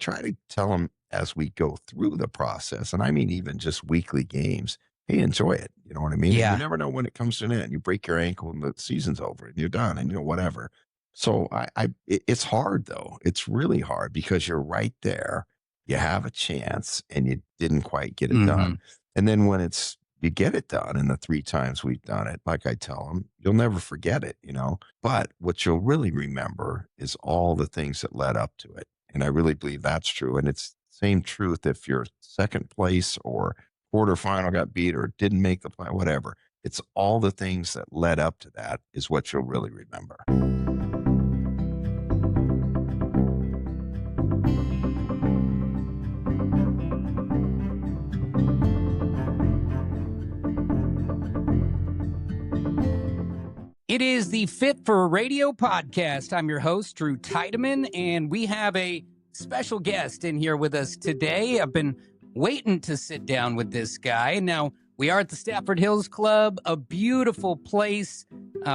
try to tell them as we go through the process, and I mean even just weekly games, hey, enjoy it. You know what I mean? And you Yeah. never know when it comes to an end. You break your ankle and the season's over and you're done and whatever. So it's hard though. It's really hard because you're right there. You have a chance and you didn't quite get it Hmm. done. And then when you get it done, and the 3 times we've done it, like I tell them, you'll never forget it. But what you'll really remember is all the things that led up to it. And I really believe that's true. And it's same truth if you're second place or quarterfinal got beat or didn't make the play, whatever. It's all the things that led up to that is what you'll really remember. It is the Fit for Radio podcast. I'm your host, Drew Tydeman, and we have a special guest in here with us today. I've been waiting to sit down with this guy. Now, we are at the Stafford Hills Club, a beautiful place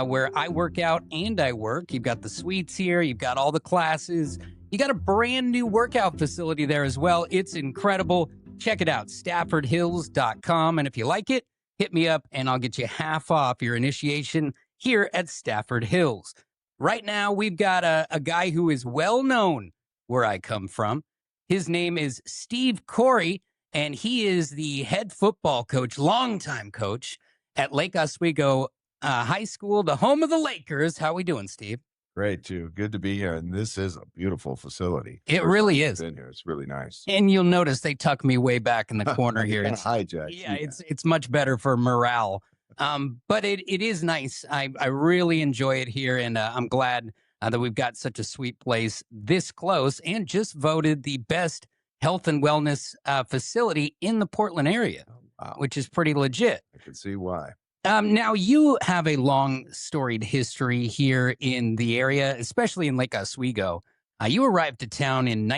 where I work out and I work. You've got the suites here. You've got all the classes. You got a brand new workout facility there as well. It's incredible. Check it out, staffordhills.com. And if you like it, hit me up and I'll get you half off your initiation here at Stafford Hills. Right now, we've got a guy who is well known where I come from. His name is Steve Coury, and he is the head football coach, longtime coach at Lake Oswego High School, the home of the Lakers. How we doing, Steve? Great, too. Good to be here. And this is a beautiful facility. It really is. Been here. It's really nice. And you'll notice they tuck me way back in the corner here. It's hijacked. Yeah, it's much better for morale. But it is nice. I really enjoy it here, and I'm glad that we've got such a sweet place this close and just voted the best health and wellness facility in the Portland area, Wow. which is pretty legit. I can see why. Now, you have a long storied history here in the area, especially in Lake Oswego. You arrived to town in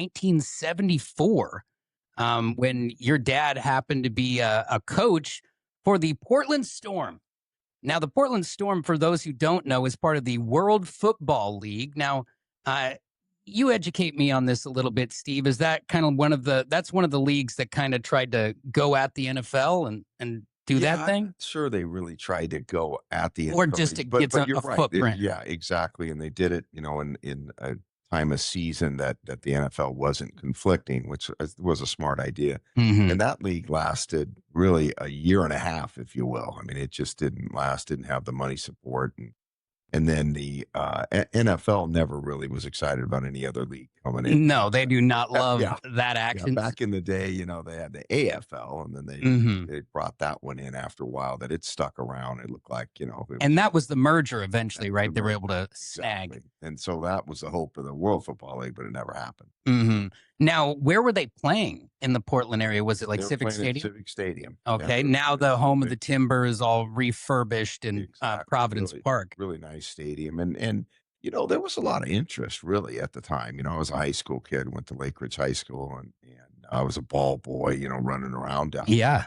1974 when your dad happened to be a coach for the Portland Storm. Now, the Portland Storm, for those who don't know, is part of the World Football League. Now, you educate me on this a little bit, Steve. Is that kind of that's one of the leagues that kind of tried to go at the NFL and do that thing? I'm not sure they really tried to go at the Or NFL just to league, but get you're a right. footprint. Yeah, exactly. And they did it, in a time of season that the NFL wasn't conflicting, which was a smart idea. Mhm. And that league lasted really a year and a half, if you will. I mean, it just didn't last, didn't have the money support. And then the NFL never really was excited about any other league coming in. No, they do not love that action. Back in the day, they had the AFL, and then they brought that one in after a while. That it stuck around. It looked like And that was the merger eventually, right? They were able to snag. exactly. And so that was the hope of the World Football League, but it never happened. Hmm. Now, where were they playing in the Portland area? Was it like They were Civic playing at Stadium? Civic Stadium. Okay, Yeah, now the home of the big- Timber is all refurbished in Exactly. Providence Really- Park. Really nice stadium. And there was a lot of interest really at the time. I was a high school kid, went to Lake Ridge High School, and I was a ball boy, running around down there. Yeah.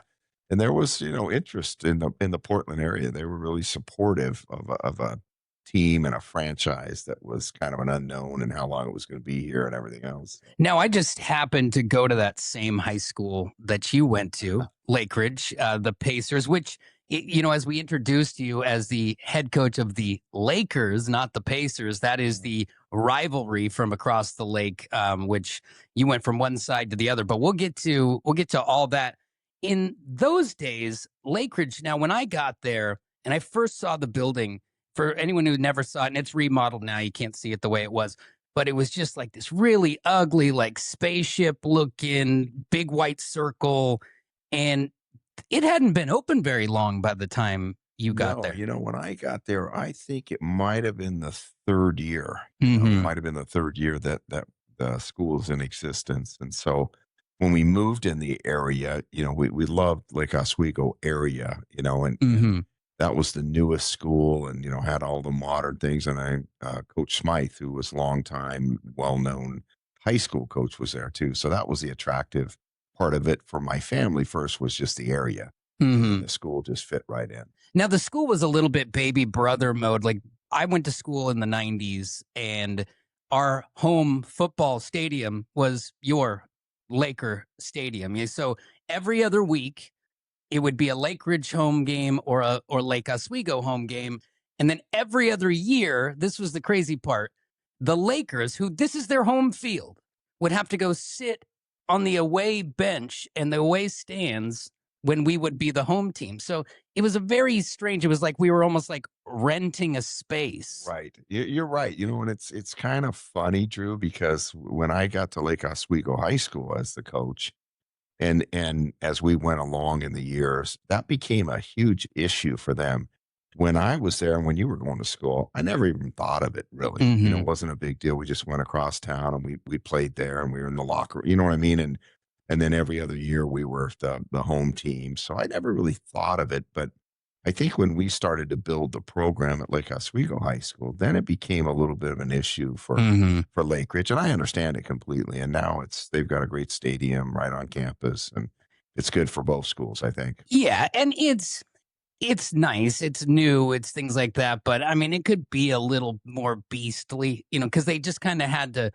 And there was, interest in the Portland area. They were really supportive of a team and a franchise that was kind of an unknown and how long it was going to be here and everything else. Now, I just happened to go to that same high school that you went to, Lake Ridge, the Pacers, which, as we introduced you as the head coach of the Lakers, not the Pacers, that is the rivalry from across the lake, which you went from one side to the other. But we'll get to all that. In those days, Lake Ridge, now when I got there and I first saw the building, for anyone who never saw it, and it's remodeled now, you can't see it the way it was, but it was just like this really ugly, like spaceship looking big white circle. And it hadn't been open very long by the time you got there. When I got there, I think it might have been the third year. Mhm. It might have been the third year that the school's in existence. And so when we moved in the area, we loved Lake Oswego area, and Mhm. that was the newest school and, had all the modern things. And Coach Smythe, who was longtime, well-known high school coach, was there too. So that was the attractive part of it for my family first, was just the area. Mhm. The school just fit right in. Now, the school was a little bit baby brother mode. Like, I went to school in the 90s, and our home football stadium was your Laker stadium. So every other week, it would be a Lake Ridge home game or Lake Oswego home game. And then every other year, this was the crazy part. The Lakers, who this is their home field, would have to go sit on the away bench and the away stands when we would be the home team. So it was a very strange. It was like we were almost like renting a space. Right. You're right. And it's kind of funny, Drew, because when I got to Lake Oswego High School as the coach, and as we went along in the years, that became a huge issue for them. When I was there and when you were going to school, I never even thought of it really. It Hmm. wasn't a big deal. We just went across town and we played there and we were in the locker, you know what I mean? And then every other year we were the home team. So I never really thought of it. But I think when we started to build the program at Lake Oswego High School, then it became a little bit of an issue Hmm. for Lake Ridge, and I understand it completely. And now they've got a great stadium right on campus, and it's good for both schools, I think. Yeah, and it's nice, it's new, it's things like that, but, I mean, it could be a little more beastly, because they just kinda had to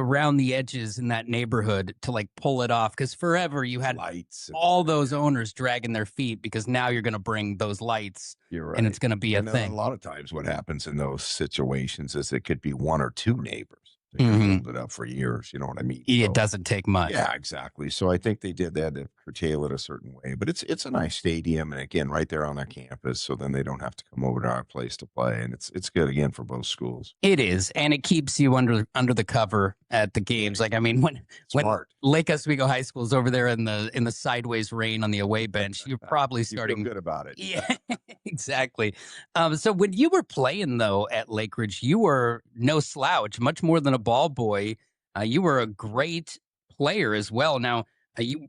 round the edges in that neighborhood to, like, pull it off. Because forever you had Lights and all those owners dragging their feet because now you're gonna bring those lights, you're and it's right. gonna be a And a thing. lot of times what happens in those situations is it could be one or two neighbors that can Mhm. hold it up for years. You know what I mean? It So doesn't take much. yeah, exactly. So I think they did that to curtail it a certain way, but it's a nice stadium, and again, right there on their campus. So then they don't have to come over to our place to play, and it's good again for both schools. It is, and it keeps you under the cover at the games. Like, I mean, when Smart. Lake Oswego High School is over there in the sideways rain on the away bench, you're probably You feel starting. good about it. Yeah, exactly. So when you were playing though at Lake Ridge, you were no slouch, much more than a ball boy. You were a great player as well. Now, you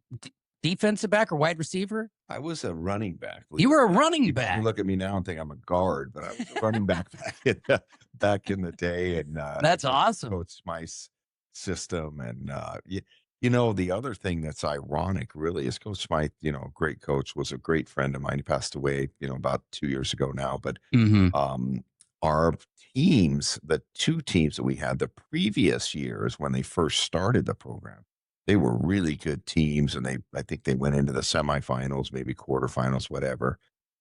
defensive back or wide receiver? I was a running back, believe You it were a or not. running People can back. look at me now and think I'm a guard, but I was a running back back in the day, and That's awesome. Coach Smythe's system, and the other thing that's ironic, really, is Coach Smythe. Great coach, was a great friend of mine. He passed away, about 2 years ago now, but Hmm. um, our teams, the two teams that we had the previous years when they first started the program, they were really good teams, and I think they went into the semifinals, maybe quarterfinals, whatever.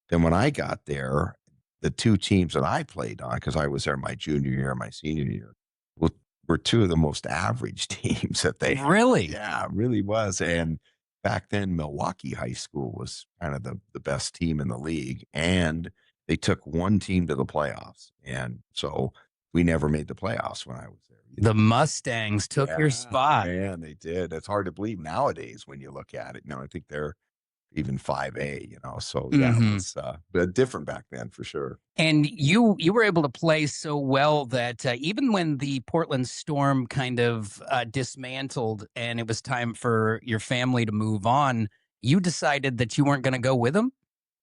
Then when I got there, the two teams that I played on, because I was there my junior year, my senior year, were, were two of the most average teams that they had. Really? Yeah, it really was. And back then, Milwaukee High School was kind of the best team in the league. And they took one team to the playoffs. And so we never made the playoffs when I was there The either. Mustangs took your Yeah, spot. man, they did. It's hard to believe nowadays when you look at it. I think they're even 5A, so yeah, it Hmm. was, but different back then for sure. And you were able to play so well that even when the Portland Storm kind of dismantled and it was time for your family to move on, you decided that you weren't going to go with them.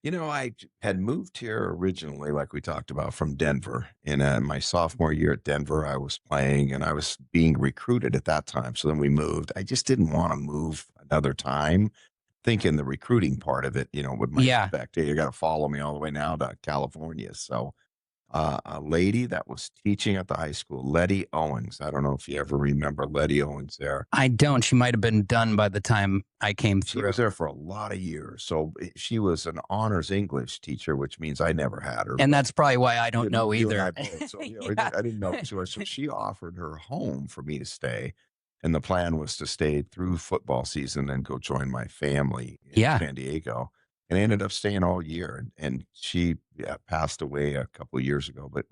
I had moved here originally, like we talked about, from Denver. In my sophomore year at Denver, I was playing and I was being recruited at that time. So then we moved. I just didn't want to move another time, thinking the recruiting part of it, with my Yeah, respect, hey, you got to follow me all the way now to California. So a lady that was teaching at the high school, Letty Owens. I don't know if you ever remember Letty Owens there. I don't. She might have been done by the time I came She through. was there for a lot of years. So she was an honors English teacher, which means I never had her. And But that's probably why I don't know you and I either. both. So Yeah. I didn't know it to her. So she offered her home for me to stay, and the plan was to stay through football season and go join my family in Yeah. San Diego. And I ended up staying all year. And she, yeah, passed away a couple of years ago. But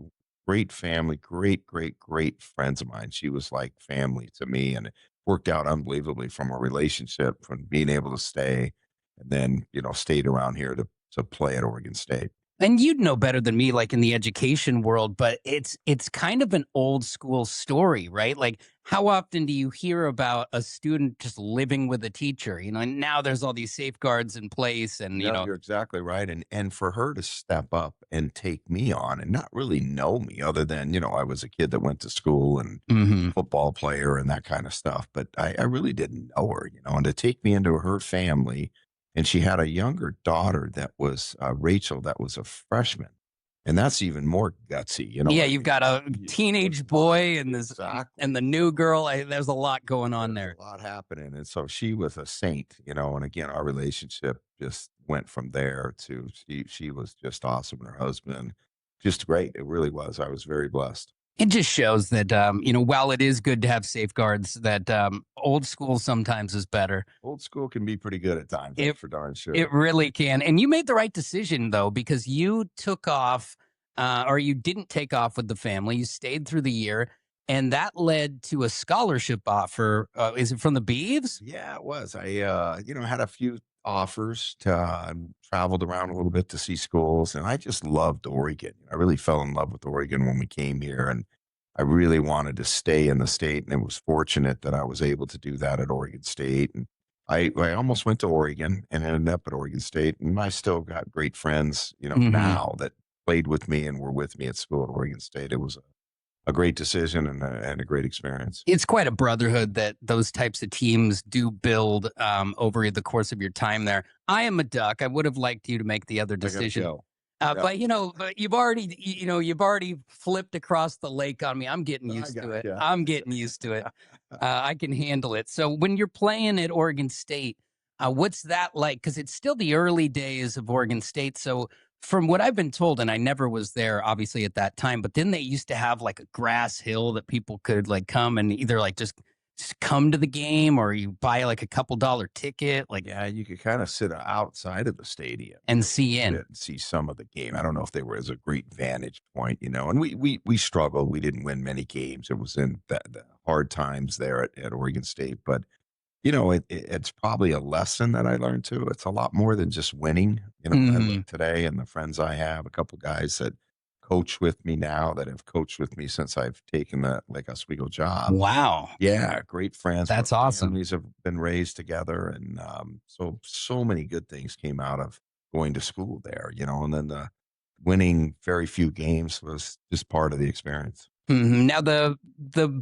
great family, great, great, great friends of mine. She was like family to me, and it worked out unbelievably from a relationship, from being able to stay, and then stayed around here to play at Oregon State. And you'd know better than me, like in the education world, but it's kind of an old school story, right? Like, how often do you hear about a student just living with a teacher? And now there's all these safeguards in place, and No, you're exactly right, and for her to step up and take me on and not really know me other than, I was a kid that went to school and Mhm. football player and that kind of stuff, but I really didn't know her, and to take me into her family, and she had a younger daughter that was, Rachel, that was a freshman, And that's even more gutsy, Yeah, I you've mean, got a there's teenage a lot, boy and this exactly. and the new girl. There's a lot going on There's there. a lot happening, and so she was a saint, and again, our relationship just went from there to she was just awesome, and her husband, just great. It really was. I was very blessed. It just shows that while it is good to have safeguards, that old school sometimes is better. Old school can be pretty good at times, It that's for darn it sure. really can. And you made the right decision though, because you took off, or you didn't take off with the family. You stayed through the year, and that led to a scholarship offer. Is it from the Beeves? Yeah, it was. Had a few offers to traveled around a little bit to see schools, and I just loved Oregon. I really fell in love with Oregon when we came here, and I really wanted to stay in the state, and it was fortunate that I was able to do that at Oregon State. And I almost went to Oregon and ended up at Oregon State, and I still got great friends, Hmm. now that played with me and were with me at school at Oregon State. It was a great decision and a great experience. It's quite a brotherhood that those types of teams do build over the course of your time there. I am a Duck. I would have liked you to make the other I gotta decision. go. Yep. But you've already flipped across the lake on me. I'm getting I used to got it. you. I'm getting used to it. I can handle it. So when you're playing at Oregon State, what's that like? Because it's still the early days of Oregon State. So from what I've been told, and I never was there, obviously at that time, but then they used to have like a grass hill that people could like come and either like just come to the game, or you buy like a couple dollar ticket, like, Yeah, you could kinda sit outside of the stadium and for a see little in. bit and see some of the game. I don't know if they were as a great vantage point, and we struggled. We didn't win many games. It was in the hard times there at Oregon State, but, it's probably a lesson that I learned too. It's a lot more than just winning. When I Hmm. look today and the friends I have, a couple guys that coach with me now that have coached with me since I've taken the Lake Oswego job. Wow, Yeah, great friends. Our that's awesome. families have been raised together, and so many good things came out of going to school there. And then the winning very few games was just part of the experience. Now the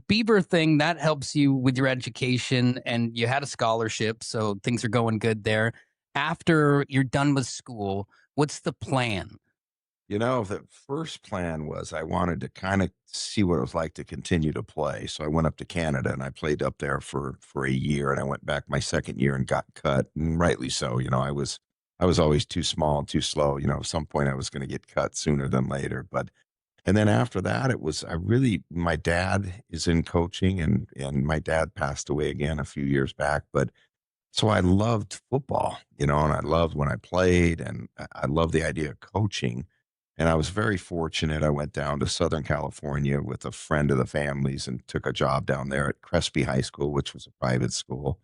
Beaver thing that helps you with your education, and you had a scholarship, so things are going good there. After you're done with school, what's the plan? The first plan was I wanted to kind of see what it was like to continue to play. So I went up to Canada and I played up there for a year, and I went back my second year and got cut, and rightly so. I was always too small and too slow. At some point I was going to get cut sooner than later. But and then after that, it was I really my dad is in coaching, and my dad passed away again a few years back, but so I loved football, and I loved when I played, and I loved the idea of coaching. And I was very fortunate. I went down to Southern California with a friend of the family's and took a job down there at Crespi High School, which was a private school,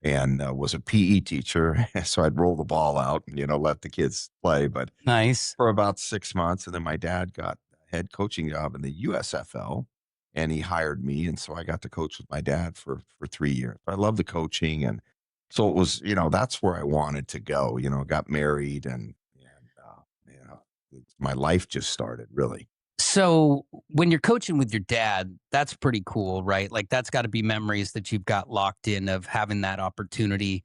and was a PE teacher. So I'd roll the ball out and let the kids play. But Nice. for about 6 months, and then my dad got a head coaching job in the USFL, and he hired me, and so I got to coach with my dad for 3 years. I love the coaching, and so it was, that's where I wanted to go. Got married, and my life just started really. So when you're coaching with your dad, that's pretty cool, right? Like that's got to be memories that you've got locked in of having that opportunity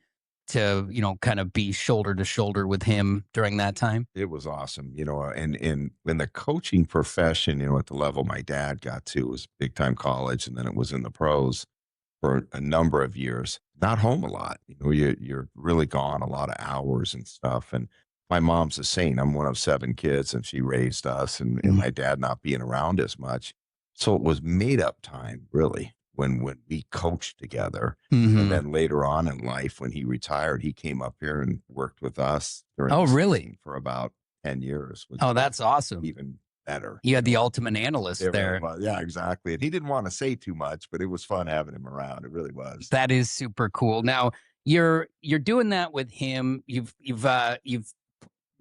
to, kind of be shoulder to shoulder with him during that time. It was awesome, and in the coaching profession, at the level my dad got to was big time college, and then it was in the pros for a number of years, not home a lot. You're really gone a lot of hours and stuff. And my mom's a saint. I'm one of 7 kids, and she raised us, and my dad not being around as much. So it was made up time, really, when we coached together. And Hmm. then later on in life, when he retired, he came up here and worked with us during Oh, the really? season for about 10 years, which Oh, was that's awesome. even better. You had the ultimate analyst It really there. was. Yeah, exactly, and he didn't wanna say too much, but it was fun having him around, it really was. That is super cool. Now you're doing that with him. You've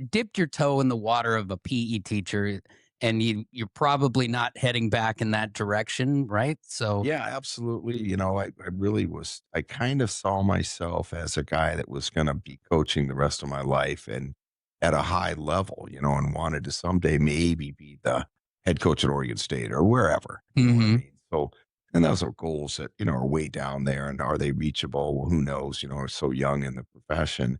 dipped your toe in the water of a PE teacher, and you're probably not heading back in that direction, right? So, Yeah, absolutely, I really was I kind of saw myself as a guy that was gonna be coaching the rest of my life and at a high level, and wanted to someday maybe be the head coach at Oregon State or wherever, you know what I mhm. mean? So and those are goals that, are way down there, and are they reachable? Well, who knows, we're so young in the profession.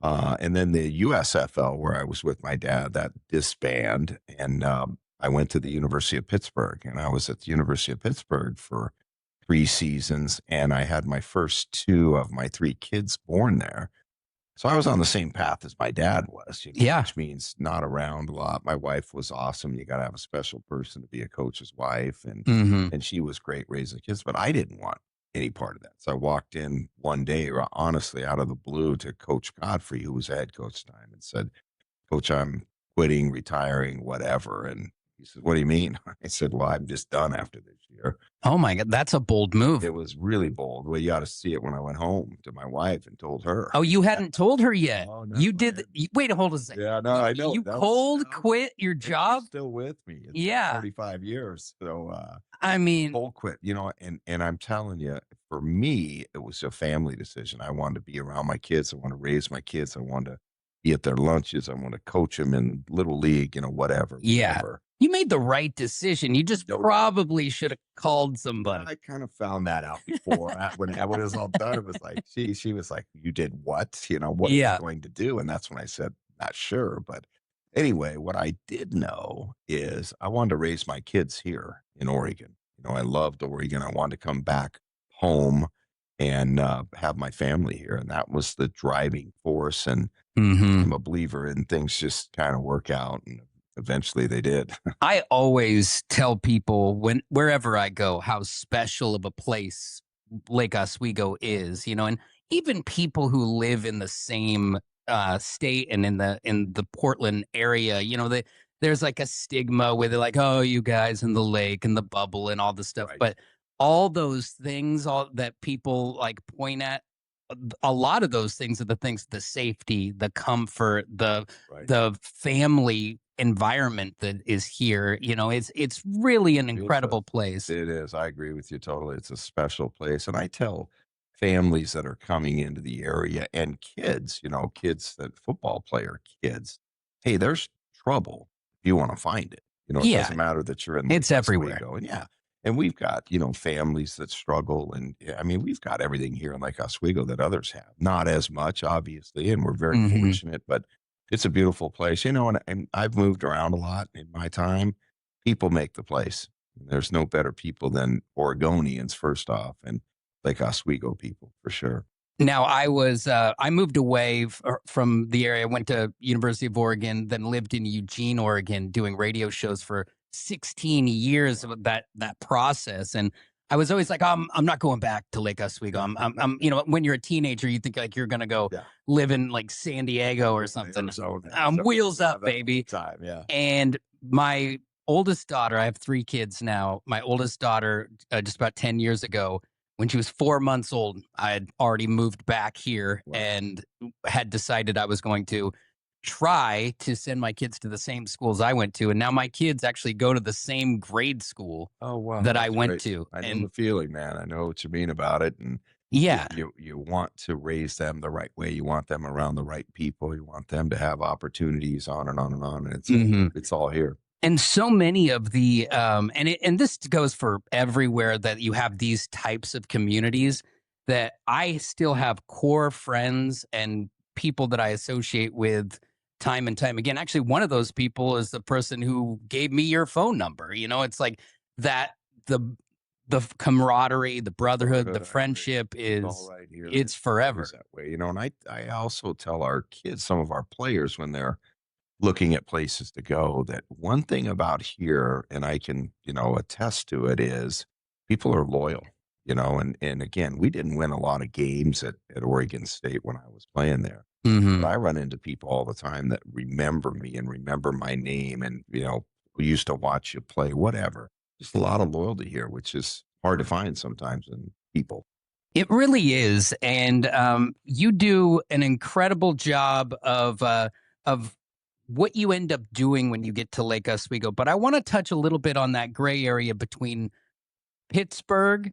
And then the USFL, where I was with my dad, that disband, and I went to the University of Pittsburgh, and I was at the University of Pittsburgh for 3 seasons, and I had my first two of my three kids born there. So I was on the same path as my dad was, Yeah. which means not around a lot. My wife was awesome. You got to have a special person to be a coach's wife, and Hmm. she was great raising kids. But I didn't want any part of that. So I walked in one day, honestly, out of the blue, to Coach Godfrey, who was the head coach at the time, and said, "Coach, I'm quitting, retiring, whatever." And he said, "What do you mean?" I said, "Well, I'm just done after this year." Oh my God, that's a bold move. It was really bold. Well, you ought to see it when I went home to my wife and told her. Oh, you hadn't told her yet. Oh, no, You did. man. Wait, hold on a second. Yeah, no, I know. You That was cold quit your and job? she's still with me. It's been Yeah. 35 years. So, I mean, cold quit, and I'm telling you, for me, it was a family decision. I wanted to be around my kids. I want to raise my kids. I want to be at their lunches. I want to coach them in little league, whatever, yeah, whatever. you made the right decision. You just No doubt. probably should have called somebody. I kind of found that out before when it was all done. It was like she was like, "You did what? What are you Yeah. going to do?" And that's when I said, "Not sure." But anyway, what I did know is I wanted to raise my kids here in Oregon. I loved Oregon. I wanted to come back home and have my family here, and that was the driving force. And Hmm. I'm a believer in things just kind of work out, and eventually they did. I always tell people wherever I go how special of a place Lake Oswego is, and even people who live in the same state and in the Portland area, there's like a stigma with it, like, oh, you guys in the lake and the bubble and all this stuff. Right. But all those things, all that people like point at, a lot of those things are the things: the safety, the comfort, the Right. the family environment that is here. It's really an It's a incredible place. It is. I agree with you totally. It's a special place. And I tell families that are coming into the area and kids, kids that football player kids, hey, there's trouble if you want to find it. It Yeah, doesn't matter that you're in Lake it's everywhere. Oswego. And yeah. And we've got, families that struggle. And I mean, we've got everything here in Lake Oswego that others have. Not as much, obviously. And we're very Hmm. fortunate, but it's a beautiful place, and I've moved around a lot in my time. People make the place. There's no better people than Oregonians, first off, and Lake Oswego people for sure. Now, I moved away from the area. I went to University of Oregon, then lived in Eugene, Oregon, doing radio shows for 16 years of that process. And I was always like, I'm not going back to Lake Oswego. When you're a teenager, you think like you're gonna go Yeah. live in like San Diego or something. Arizona. Wheels Yeah, up, that baby. time, yeah. And my oldest daughter, I have three kids now. My oldest daughter, just about 10 years ago, when she was 4 months old, I had already moved back here Wow. and had decided I was going to try to send my kids to the same schools I went to. And now my kids actually go to the same grade school Oh, wow, that I that's went great. to. I know And the feeling, man. I know what you mean about it, and yeah. you want to raise them the right way. You want them around the right people. You want them to have opportunities, on and on and on, and Mhm. it's all here. And so many of the and this goes for everywhere that you have these types of communities, that I still have core friends and people that I associate with time and time again. Actually, one of those people is the person who gave me your phone number. It's like that the the camaraderie, the brotherhood, the Brotherhood, I agree. friendship It's all is right here. it's It's always forever. that way, and I also tell our kids, some of our players, when they're looking at places to go, that one thing about here, and I can, attest to it, is people are loyal, and again, we didn't win a lot of games at Oregon State when I was playing there. But Hmm. I run into people all the time that remember me and remember my name, and, we used to watch you play, whatever. Just a lot of loyalty here, which is hard to find sometimes in people. It really is, and you do an incredible job of what you end up doing when you get to Lake Oswego. But I want to touch a little bit on that gray area between Pittsburgh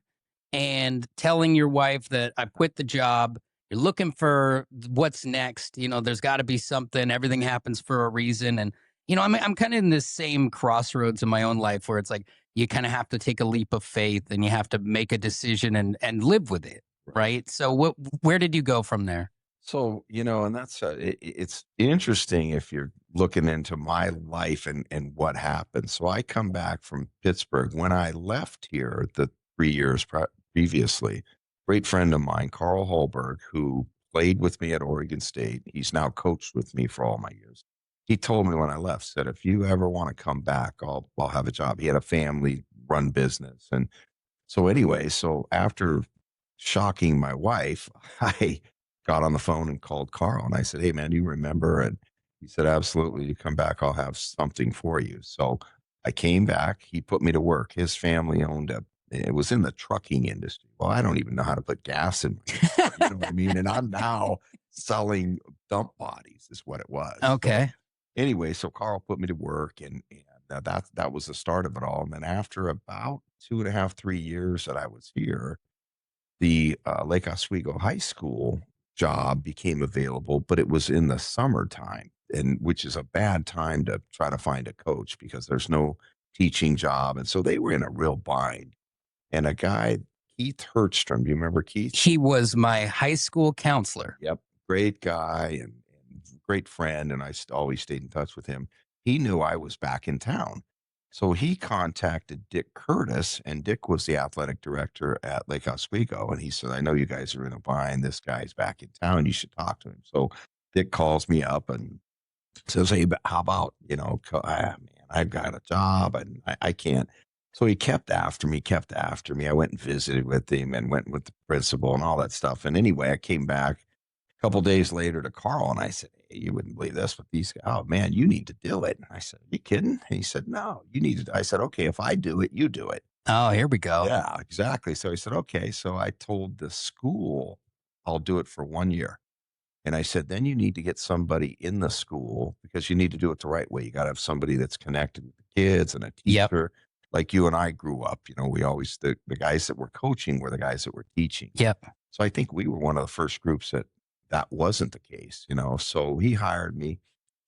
and telling your wife that I've quit the job. You're looking for what's next. There's got to be something. Everything happens for a reason. And, I'm kind of in this same crossroads in my own life where it's like you kind of have to take a leap of faith and you have to make a decision and live with it. Right. Right. So where did you go from there? So, and that's it's interesting if you're looking into my life and what happened. So I come back from Pittsburgh. When I left here the 3 years previously, great friend of mine, Carl Holberg, who played with me at Oregon State, he's now coached with me for all my years. He told me when I left, said, if you ever want to come back, I'll have a job. He had a family run business. And so anyway, so after shocking my wife, I got on the phone and called Carl and I said, "Hey man, do you remember?" And he said, "Absolutely. You come back, I'll have something for you." So I came back. He put me to work. His family owned it was in the trucking industry. Well, I don't even know how to put gas in my car. You know what I mean? And I'm now selling dump bodies, is what it was. So Okay. anyway, so Carl put me to work and that was the start of it all. And then after about 2.5, 3 years that I was here, the Lake Oswego High School job became available, but it was in the summertime, and which is a bad time to try to find a coach because there's no teaching job. And so they were in a real bind. And a guy, Keith Hertstrom, do you remember Keith? He was my high school counselor. Yep. Great guy and great friend. And always stayed in touch with him. He knew I was back in town. So he contacted Dick Curtis, and Dick was the athletic director at Lake Oswego. And he said, I know you guys are in a bind. This guy's back in town. You should talk to him. So Dick calls me up and says, hey, but how about, man, I've got a job and I can't. So he kept after me, kept after me. I went and visited with him and went with the principal and all that stuff. And anyway, I came back a couple days later to Carl and I said, hey, you wouldn't believe this, but these guys, oh man, you need to do it. And I said, are you kidding? And he said, no, you need to. I said, okay, if I do it, you do it. Oh, here we go. Yeah, exactly. So he said, okay. So I told the school, I'll do it for 1 year. And I said, then you need to get somebody in the school because you need to do it the right way. You got to have somebody that's connected with the kids and a Yep. teacher. Like you and I grew up, we always, the guys that were coaching were the guys that were teaching. Yep. So I think we were one of the first groups that wasn't the case, So he hired me.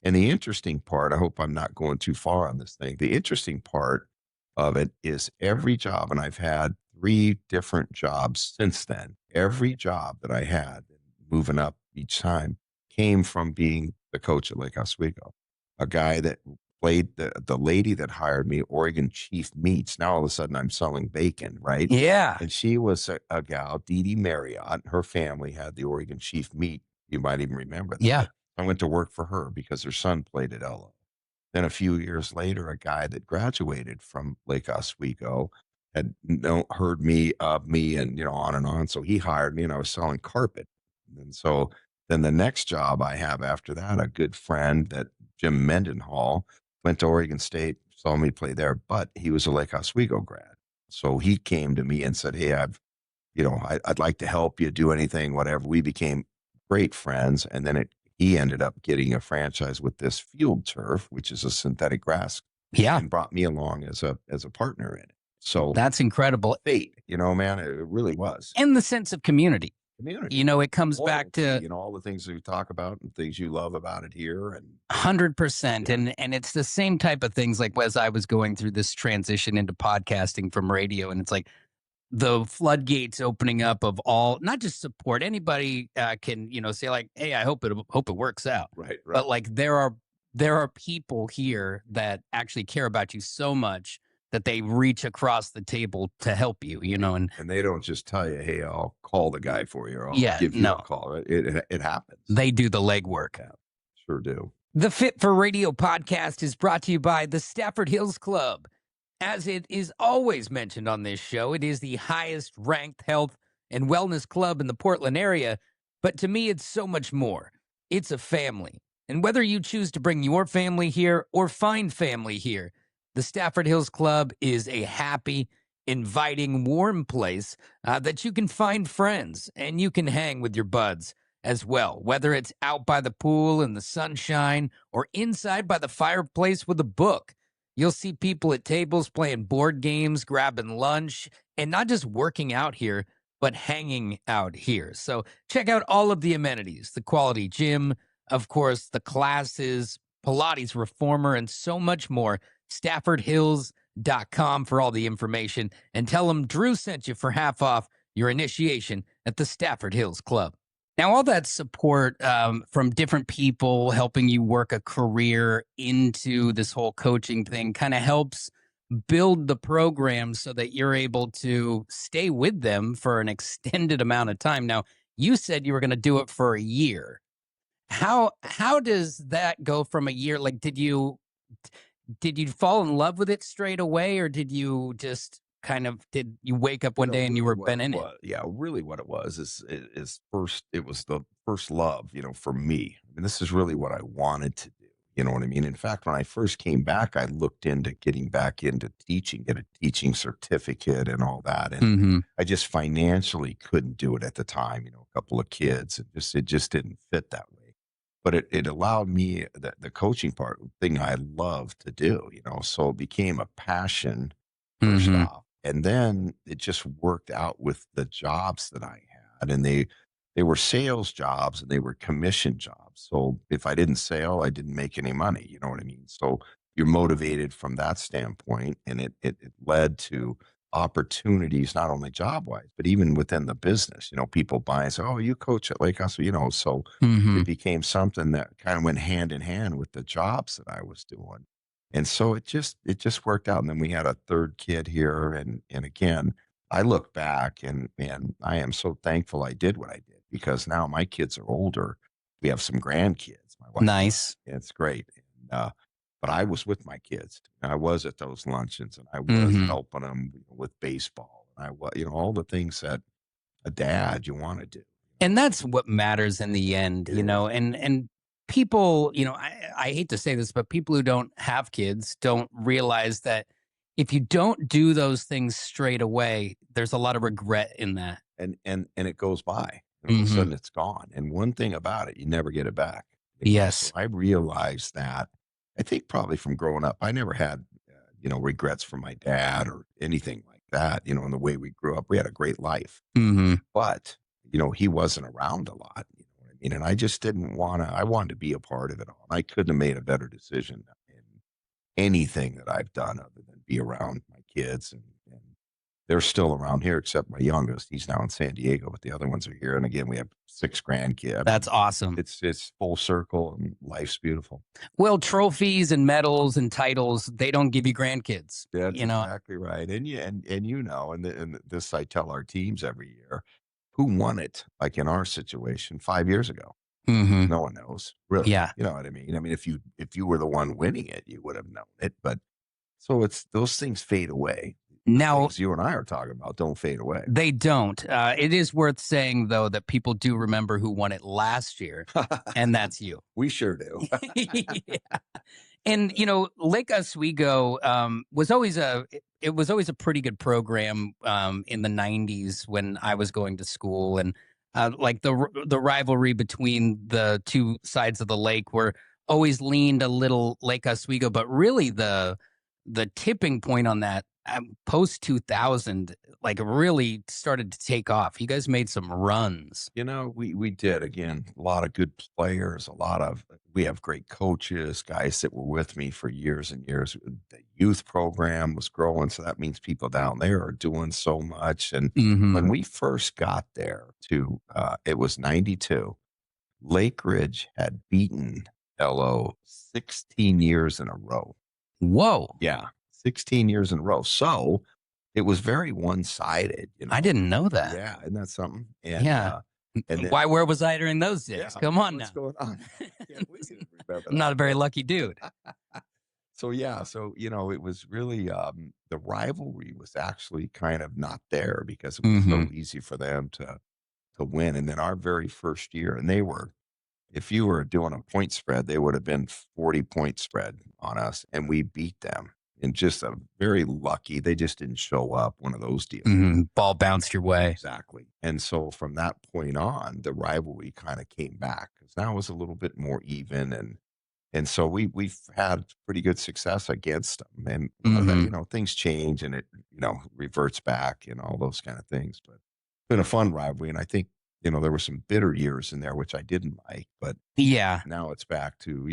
And the interesting part, I hope I'm not going too far on this thing. The interesting part of it is every job, and I've had 3 different jobs since then. Every job that I had moving up each time came from being the coach at Lake Oswego. A guy that played the lady that hired me, Oregon Chief Meats. Now all of a sudden I'm selling bacon, right? Yeah. And she was a gal, Dee Dee Marriott. Her family had the Oregon Chief Meat. You might even remember that. Yeah. I went to work for her because her son played at LO. Then a few years later, a guy that graduated from Lake Oswego had heard of me and, on and on. So he hired me and I was selling carpet. And so then the next job I have after that, a good friend that Jim Mendenhall went to Oregon State, saw me play there, but he was a Lake Oswego grad. So he came to me and said, hey, I'd like to help you do anything, whatever. We became great friends. And then he ended up getting a franchise with this Field Turf, which is a synthetic grass, Yeah. and brought me along as a partner in it. So That's incredible. fate, man, it really was. And the sense of community. Community. It comes back to all the things that we talk about and things you love about it here. And 100%. Yeah. And it's the same type of things like as I was going through this transition into podcasting from radio, and it's like the floodgates opening up of all, not just support. Anybody can, say like, hey, I hope it works out. Right. But like there are people here that actually care about you so much that they reach across the table to help you, and they don't just tell you, hey, I'll call the guy for you or I'll Yeah, give you no. a call. Right? It happens. they do the legwork. Yeah, sure do. The Fit for Radio podcast is brought to you by the Stafford Hills Club. As it is always mentioned on this show, it is the highest ranked health and wellness club in the Portland area. But to me, it's so much more. It's a family. And whether you choose to bring your family here or find family here, the Stafford Hills Club is a happy, inviting, warm place that you can find friends and you can hang with your buds as well, whether it's out by the pool in the sunshine or inside by the fireplace with a book. You'll see people at tables playing board games, grabbing lunch, and not just working out here, but hanging out here. So check out all of the amenities, the quality gym, of course, the classes, Pilates reformer, and so much more. StaffordHills.com for all the information, and tell them Drew sent you for half off your initiation at the Stafford Hills Club. Now, all that support from different people helping you work a career into this whole coaching thing kind of helps build the program so that you're able to stay with them for an extended amount of time. Now, you said you were going to do it for a year. How does that go from a year? Like, did you fall in love with it straight away, or did you just kind of did you wake up You one know, day and you really were what been it in it? was, yeah, really what it was is first, it was the first love, for me. I mean, this is really what I wanted to do. You know what I mean? In fact, when I first came back, I looked into getting back into teaching, get a teaching certificate and all that. And Hmm. I just financially couldn't do it at the time, a couple of kids. It just didn't fit that way. But it allowed me the coaching part thing I love to do. So it became a passion first Hmm. off. And then it just worked out with the jobs that I had. And they were sales jobs and they were commission jobs. So if I didn't sell, I didn't make any money. You know what I mean? So you're motivated from that standpoint. And it led to opportunities, not only job wise, but even within the business. People buy and say, "Oh, you coach at Lake Oswego," so Hmm. it became something that kind of went hand in hand with the jobs that I was doing. And so it just worked out, and then we had a 3rd kid here, and again, I look back and I am so thankful I did what I did because now my kids are older. We have some grandkids, my wife and Nice. I. It's great. But I was with my kids. I was at those luncheons, and I was Hmm. helping them with baseball, and I was all the things that a dad you wanna do. And that's what matters in the end, It is. and people, I hate to say this, but people who don't have kids don't realize that if you don't do those things straight away, there's a lot of regret in that. And it goes by, and all of a Hmm. sudden it's gone, and one thing about it, you never get it back. So Yes. I realized that, I think probably from growing up, I never had, regrets from my dad or anything like that, in the way we grew up. We had a great life, Hmm. but, he wasn't around a lot, you know what I mean? And I just didn't I wanted to be a part of it all. I couldn't have made a better decision in anything that I've done other than be around my kids, and they're still around here except my youngest. He's now in San Diego, but the other ones are here. And again, we have 6 grandkids. I That's mean, awesome. it's full circle and life's beautiful. Well, trophies and medals and titles, they don't give you grandkids, That's exactly right. And this I tell our teams every year, who won it, like in our situation 5 years ago? Hmm. No one knows, really. Yeah. You know what I mean? I mean, if you were the one winning it, you would have known it. But so it's those things fade away. The Now, things you and I are talking about don't fade away. they don't. It is worth saying, though, that people do remember who won it last year, and that's you. We sure do. Yeah. And Lake Oswego was always it was always a pretty good program in the '90s when I was going to school, and like the rivalry between the two sides of the lake were always leaned a little Lake Oswego, but really the tipping point on that post 2000 like really started to take off. You guys made some runs. We did again, a lot of good players, we have great coaches, guys that were with me for years and years. The youth program was growing, so that means people down there are doing so much. And Hmm. when we first got there to it was 92, Lake Ridge had beaten LO 16 years in a row. Whoa. Yeah, 16 years in a row. So it was very one-sided, you I know. didn't know that. Yeah, isn't that something? Yeah. And then Why, where was I during those yeah, days? Come on what's now. going on? I can't believe you didn't remember I'm not a very that. lucky dude. So yeah, it was really the rivalry was actually kind of not there because it was Hmm. so easy for them to win. And then our very first year, and they were, if you were doing a point spread, they would have been 40-point spread on us, and we beat them. And just a very lucky, they just didn't show up. One of those deals. Hmm. Ball bounced your way. Exactly. And so from that point on, the rivalry kind of came back because now it was a little bit more even, and so we've had pretty good success against them. And a lot of that, Hmm. things change and it, reverts back and all those kind of things. But it's been a fun rivalry. And I think, there were some bitter years in there, which I didn't like, but Yeah. now it's back to,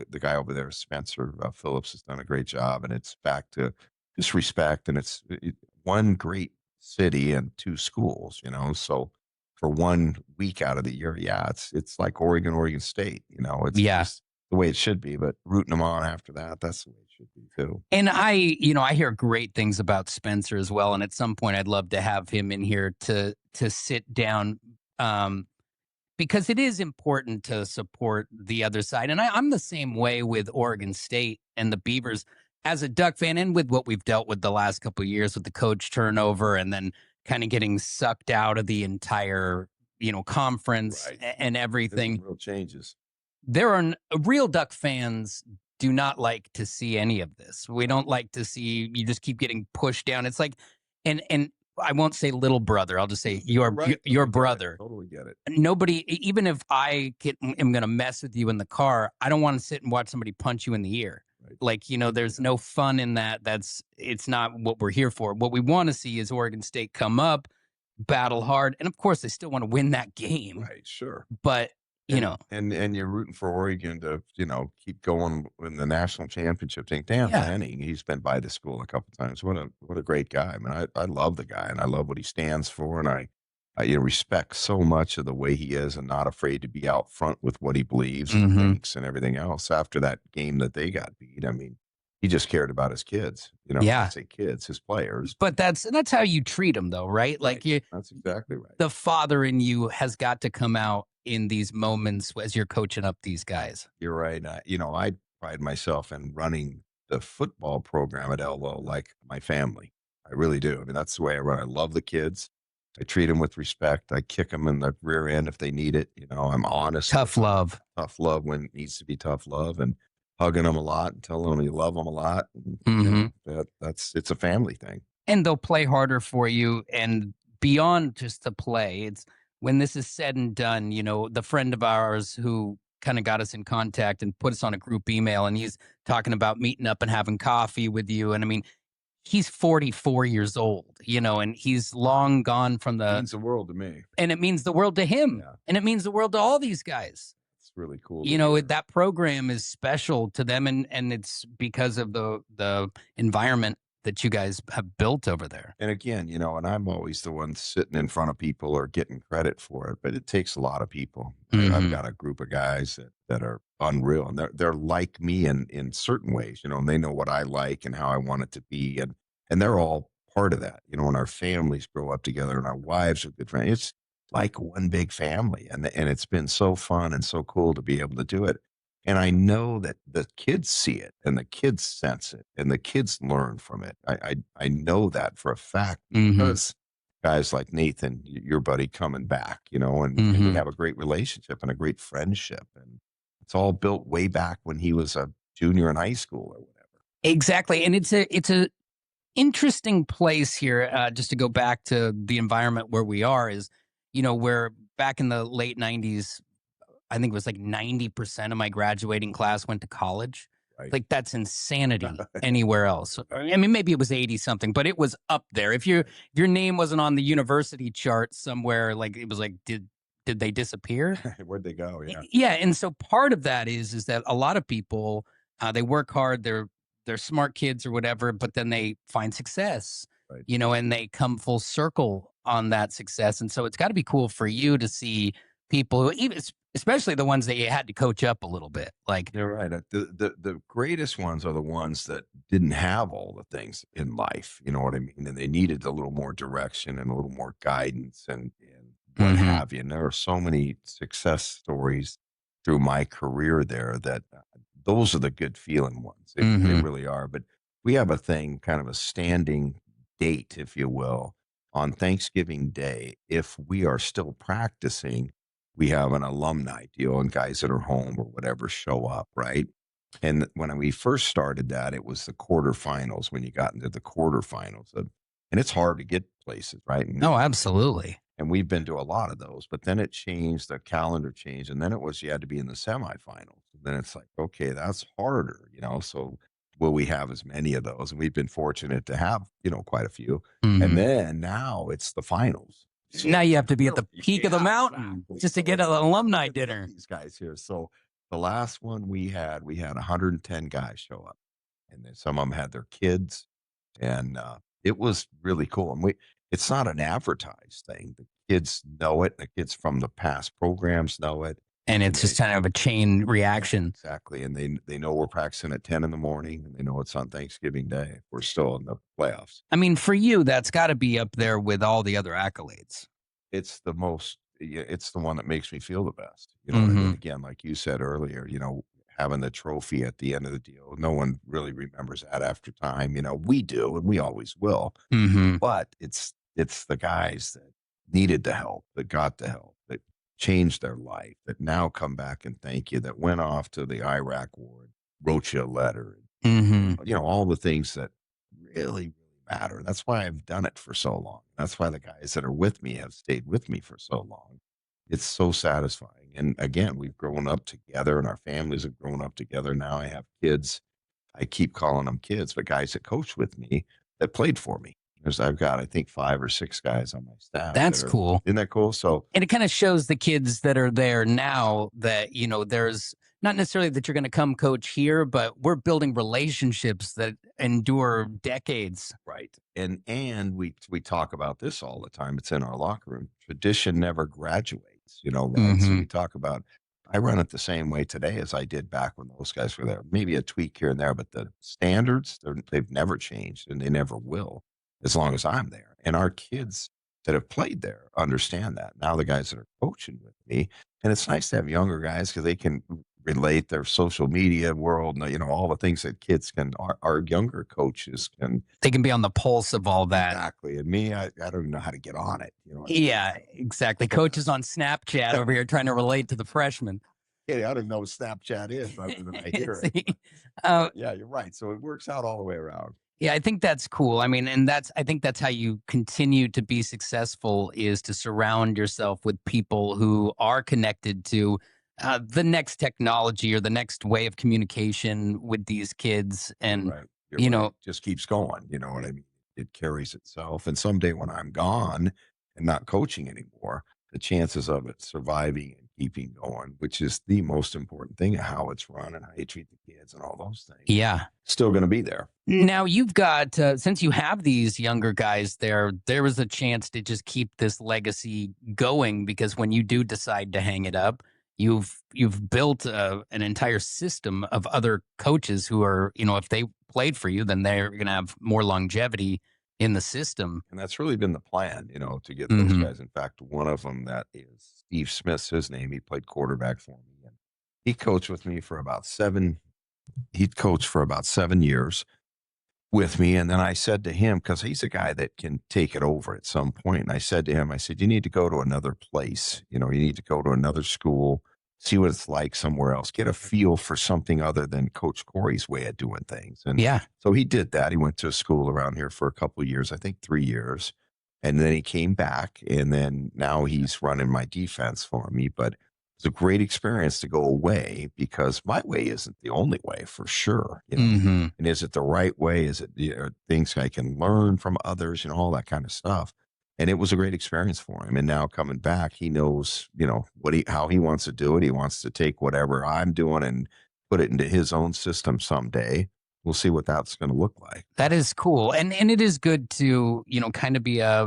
the guy over there, Spencer Phillips, has done a great job, and it's back to just respect. And it's one great city and 2 schools, so for 1 week out of the year, yeah, it's like Oregon State, it's Yeah. just the way it should be, but rooting them on after that, that's the way it should be too. And I hear great things about Spencer as well. And at some point I'd love to have him in here to sit down. Um, because it is important to support the other side. And I'm the same way with Oregon State and the Beavers as a Duck fan, and with what we've dealt with the last couple of years with the coach turnover and then kind of getting sucked out of the entire, conference Right. and There's some everything. real changes. There are real Duck fans do not like to see any of this. We don't like to see you just keep getting pushed down. It's like, and I won't say little brother. I'll just say You're your right, though, your I get it, brother. totally get it. Nobody, even if am going to mess with you in the car, I don't want to sit and watch somebody punch you in the ear. Right. Like, there's Yeah. no fun in that. It's not what we're here for. What we want to see is Oregon State come up, battle hard. And of course, they still want to win that game. Right, sure. But, And you're rooting for Oregon to, keep going in the national championship thing. Dan yeah. Lanning, he's been by the school a couple times. What a great guy. I mean, I love the guy and I love what he stands for. And I respect so much of the way he is and not afraid to be out front with what he believes and Hmm. thinks and everything else. After that game that they got beat, I mean, he just cared about his kids. I Yeah. say kids, his players. But that's how you treat them, though, right? Like Right. That's exactly right. the father in you has got to come out in these moments as you're coaching up these guys. You're right. I pride myself in running the football program at LO like my family. I really do. I mean, that's the way I run. I love the kids. I treat them with respect. I kick them in the rear end if they need it. I'm honest. Tough love. Tough love when it needs to be tough love, and hugging them a lot and telling them you love them a lot. And, Hmm. it's a family thing. And they'll play harder for you. And beyond just the play, it's when this is said and done, the friend of ours who kind of got us in contact and put us on a group email, and he's talking about meeting up and having coffee with you. And I mean, he's 44 years old, and he's long gone from It means the world to me. and it means the world to him. Yeah. And it means the world to all these guys. It's really cool. To hear. That program is special to them, and it's because of the environment that you guys have built over there. And again, and I'm always the one sitting in front of people or getting credit for it, but it takes a lot of people. I've Mhm. got a group of guys that are unreal, and they're like me in certain ways, and they know what I like and how I want it to be, and they're all part of that, and our families grow up together, and our wives are good friends. It's like one big family, and it's been so fun and so cool to be able to do it. And I know that the kids see it and the kids sense it and the kids learn from it. I know that for a fact Mhm. because guys like Nathan, your buddy, coming back, and we Mhm. have a great relationship and a great friendship. And it's all built way back when he was a junior in high school or whatever. Exactly, and it's a interesting place here. Just to go back to the environment where we are is, where back in the late '90s, I think it was like 90% of my graduating class went to college. Right. Like that's insanity anywhere else. I mean, maybe it was 80 something, but it was up there. If your name wasn't on the university chart somewhere, like it was like, did they disappear? Where'd they go? Yeah. Yeah. And so part of that is that a lot of people, they work hard, they're smart kids or whatever, but then they find success, Right. and they come full circle on that success. And so it's got to be cool for you to see people who even especially the ones that you had to coach up a little bit. Like, You're right. The greatest ones are the ones that didn't have all the things in life. You know what I mean? And they needed a little more direction and a little more guidance and what Mhm. have you. And there are so many success stories through my career there that those are the good feeling ones. They Mhm. really are. But we have a thing, kind of a standing date, if you will, on Thanksgiving Day. If we are still practicing, we have an alumni deal and guys that are home or whatever show up, right? And when we first started that, it was the quarterfinals when you got into the quarterfinals. And it's hard to get places, right? Oh, absolutely. And we've been to a lot of those, but then it changed, the calendar changed, and then it was you had to be in the semifinals. And then it's like, okay, that's harder. So will we have as many of those? And we've been fortunate to have, quite a few. And Mhm. then now it's the finals. Now you have to be at the Yeah, peak of the mountain exactly. just to So get an it's alumni to get dinner. these guys here. So the last one we had 110 guys show up, and then some of them had their kids, and it was really cool. And it's not an advertised thing. The kids know it. The kids from the past programs know it. And And it's just they, kind of a chain yeah, reaction. exactly. And they know we're practicing at 10 in the morning and they know it's on Thanksgiving Day. We're still in the playoffs. I mean, for you, that's got to be up there with all the other accolades. It's the most, yeah, it's the one that makes me feel the best. You know what I mean? Hmm. Again, like you said earlier, having the trophy at the end of the deal, no one really remembers that after time. We do, and we always will. Hmm. But it's the guys that needed the help, that got the help, that changed their life, that now come back and thank you, that went off to the Iraq war and wrote you a letter, Hmm. all the things that really, really matter. That's why I've done it for so long. That's why the guys that are with me have stayed with me for so long. It's so satisfying. And again, we've grown up together and our families have grown up together. Now I have kids. I keep calling them kids, but guys that coach with me that played for me. I've got, I think, 5 or 6 guys on my staff that That's are, cool. isn't that cool? So, And it kind of shows the kids that are there now that, there's not necessarily that you're going to come coach here, but we're building relationships that endure decades. right. And we talk about this all the time. It's in our locker room. Tradition never graduates, right? So Hmm. we talk about I run it the same way today as I did back when those guys were there. Maybe a tweak here and there, but the standards, they've never changed and they never will as long as I'm there. And our kids that have played there understand that. Now the guys that are coaching with me, and it's nice to have younger guys because they can relate their social media world, and all the things that kids can. Our younger coaches can. They can be on the pulse of all that. Exactly. And me, I don't even know how to get on it. You know what I mean? Yeah, exactly. Coaches on Snapchat over here trying to relate to the freshmen. Yeah, I don't know what Snapchat is other than I hear it. See, But uh, yeah, you're right. So it works out all the way around. yeah, I think that's cool. I mean, I think that's how you continue to be successful is to surround yourself with people who are connected to the next technology or the next way of communication with these kids. You're And, right. You're you right. know, Just keeps going. You know what I mean? It carries itself. And someday when I'm gone and not coaching anymore, the chances of it surviving and keeping going, which is the most important thing of how it's run and how you treat the kids and all those things, yeah. still going to be there. Now you've got since you have these younger guys there is a chance to just keep this legacy going because when you do decide to hang it up, you've built an entire system of other coaches who are if they played for you, then they're going to have more longevity in the system. And that's really been the plan, to get those Hmm. guys. In fact, one of them that is Steve Smith's his name. He played quarterback for me. And he coached with me for about he coached for about 7 years with me. And then I said to him, because he's a guy that can take it over at some point. And I said to him, I said, you need to go to another place. You need to go to another school, see what it's like somewhere else, get a feel for something other than Coach Coury's way of doing things. And Yeah. so he did that. He went to a school around here for a couple of years, I think 3 years. And then he came back. And then now he's running my defense for me. But it's a great experience to go away because my way isn't the only way for sure. Hmm. And is it the right way? Is it things I can learn from others, all that kind of stuff. And it was a great experience for him. And now coming back, he knows, how he wants to do it. He wants to take whatever I'm doing and put it into his own system someday. We'll see what that's going to look like. That is cool. And it is good to, kind of be a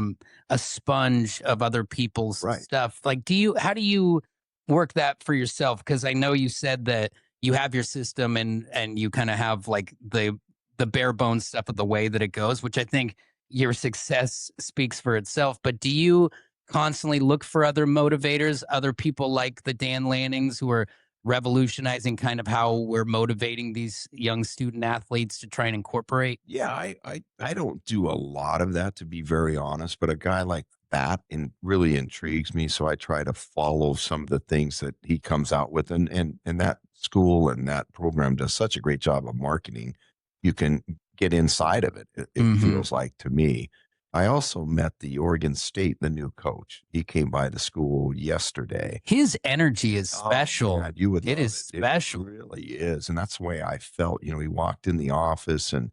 sponge of other people's Right. stuff. Like how do you work that for yourself? Because I know you said that you have your system and you kind of have like the bare bones stuff of the way that it goes, which I think your success speaks for itself. But do you constantly look for other motivators, other people like the Dan Lannings who are revolutionizing kind of how we're motivating these young student athletes to try and incorporate? Yeah, I don't do a lot of that to be very honest, but a guy like that really intrigues me. So I try to follow some of the things that he comes out with, and that school and that program does such a great job of marketing. You can get inside of it. It Hmm. feels like to me. I also met the Oregon State, the new coach. He came by the school yesterday. His energy is Oh, special. man, you would It love is it. It special. really is, and that's the way I felt. He walked in the office and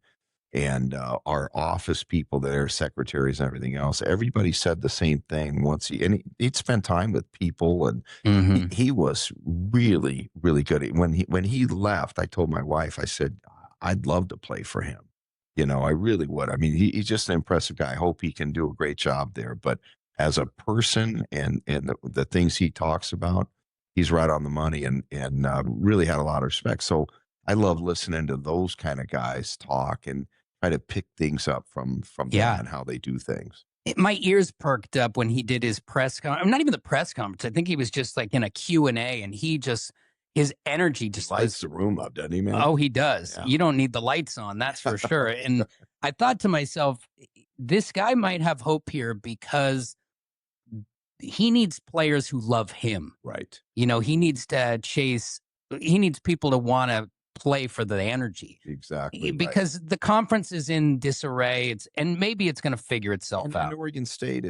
our office people there, secretaries and everything else, everybody said the same thing once he'd spent time with people and he, Hmm. he was really, really good. When he left, I told my wife, I said, I'd love to play for him. I really would. I mean, he's just an impressive guy. I hope he can do a great job there. But as a person and the things he talks about, he's right on the money and really had a lot of respect. So I love listening to those kind of guys talk and try to pick things up from them Yeah. and how they do things. My ears perked up when he did his press con not even the press conference. I think he was just like in a Q and A, and he just his energy He just lights was the room up, doesn't he, man? oh, he does. Yeah. You don't need the lights on, that's for sure. And I thought to myself, this guy might have hope here because he needs players who love him. Right. He needs to chase he needs people to wanna play for the energy. Exactly right. Because the conference is in disarray, and maybe it's gonna figure itself And out. Oregon State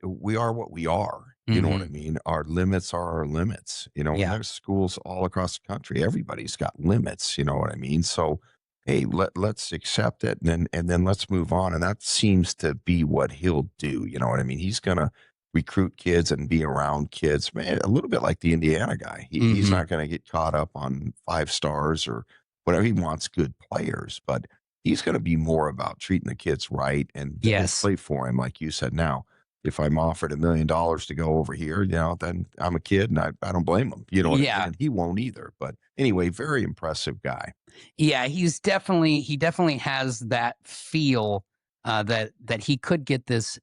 we are what we are. You know what I Mhm. mean? Our limits are our limits. And Yeah. there's schools all across the country. Everybody's got limits. You know what I mean? So, hey, let's accept it and then let's move on. And that seems to be what he'll do. You know what I mean? He's gonna recruit kids and be around kids, man, a little bit like the Indiana guy. He's Mhm. not going to get caught up on 5 stars or whatever. He wants good players, but he's going to be more about treating the kids right and they'll Yes. play for him, like you said. Now, if I'm offered $1 million to go over here, then I'm a kid and I don't blame him. You know what I mean? Yeah. And he won't either. But anyway, very impressive guy. Yeah, he definitely has that feel, that he could get this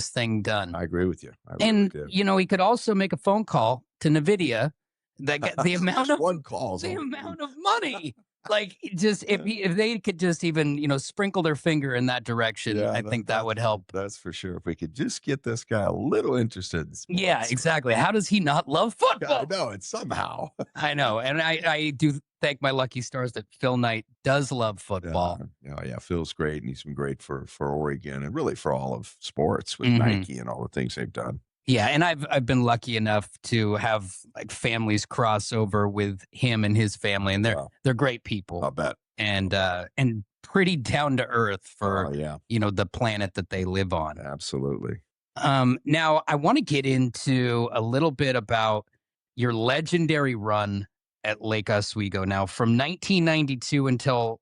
thing done. I agree with you. I really And, do. he could also make a phone call to NVIDIA that get the amount Just of one call is the all we need. amount of money. Like, just if they could just even, sprinkle their finger in that direction, Yeah, I think that would help. that's for sure. If we could just get this guy a little interested in Yeah, sports. exactly. How does he not love I football? know it somehow. I know, and I do thank my lucky stars that Phil Knight does love Yeah, football. yeah. Phil's great, and he's been great for Oregon and really for all of sports with Mhm. Nike and all the things they've done. Yeah, and I've been lucky enough to have, like, families cross over with him and his family, and Wow, they're great people I'll bet. and pretty down to earth for, Oh yeah, the planet that they live on. absolutely. Now I wanna get into a little bit about your legendary run at Lake Oswego. Now from 1992 until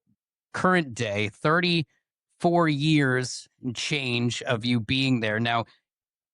current day, 34 years and change of you being there. Now,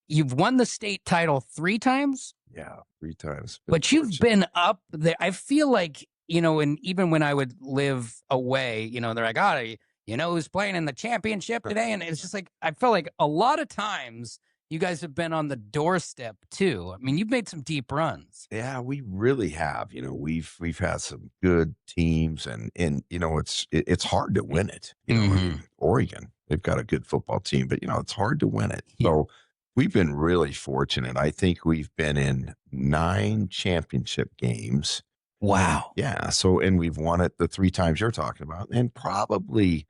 you've won the state title 3 times, Yeah, 3 times. Been but you've fortunate. been up there. I feel like, and even when I would live away, they're like, "Oh, who's playing in the championship today?" And it's just like, I felt like a lot of times you guys have been on the doorstep too. I mean, you've made some deep runs. Yeah, we really have. We've had some good teams, and it's hard to win it. I Mhm. mean, Oregon, they've got a good football team, but it's hard to win it. Yeah. So we've been really fortunate. I think we've been in 9 championship games. Wow. Yeah. So and we've won it the 3 times you're talking about, and probably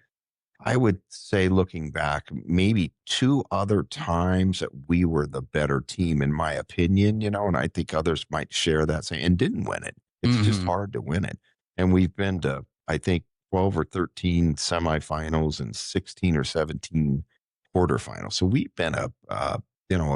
I would say looking back, maybe 2 other times that we were the better team in my opinion, and I think others might share that same and didn't win it. It's just Mhm. hard to win it. And we've been to, I think, 12 or 13 semifinals and 16 or 17 quarterfinals. So we've been a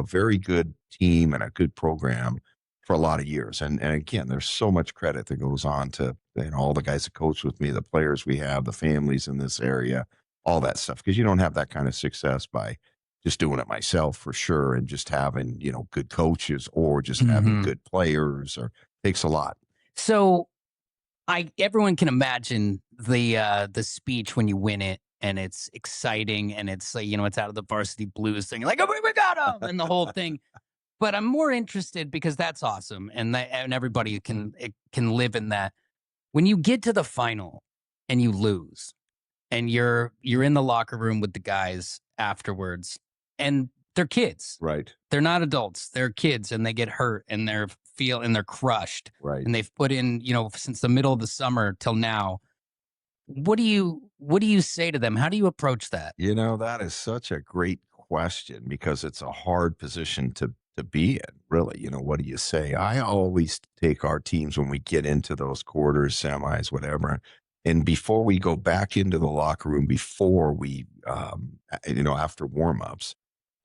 very good team and a good program for a lot of years. And again, there's so much credit that goes on to all the guys that coach with me, the players we have, the families in this area, all that stuff, because you don't have that kind of success by just doing it myself for sure and just having, good coaches or just having Mhm. good players or takes a lot. So I everyone can imagine the speech when you win it and it's exciting and it's like, it's out of the varsity blues thing, like, "Oh, we got him," and the whole thing. But I'm more interested because that's awesome and everybody can live in that. When you get to the final and you lose and you're in the locker room with the guys afterwards and they're kids. Right. They're not adults. They're kids and they get hurt and they're crushed Right. and they've put in, since the middle of the summer till now. What do you say to them? How do you approach that? That is such a great question because it's a hard position to be in, really. What do you say? I always take our teams when we get into those quarters, semis, whatever. And before we go back into the locker room, before we, after warmups,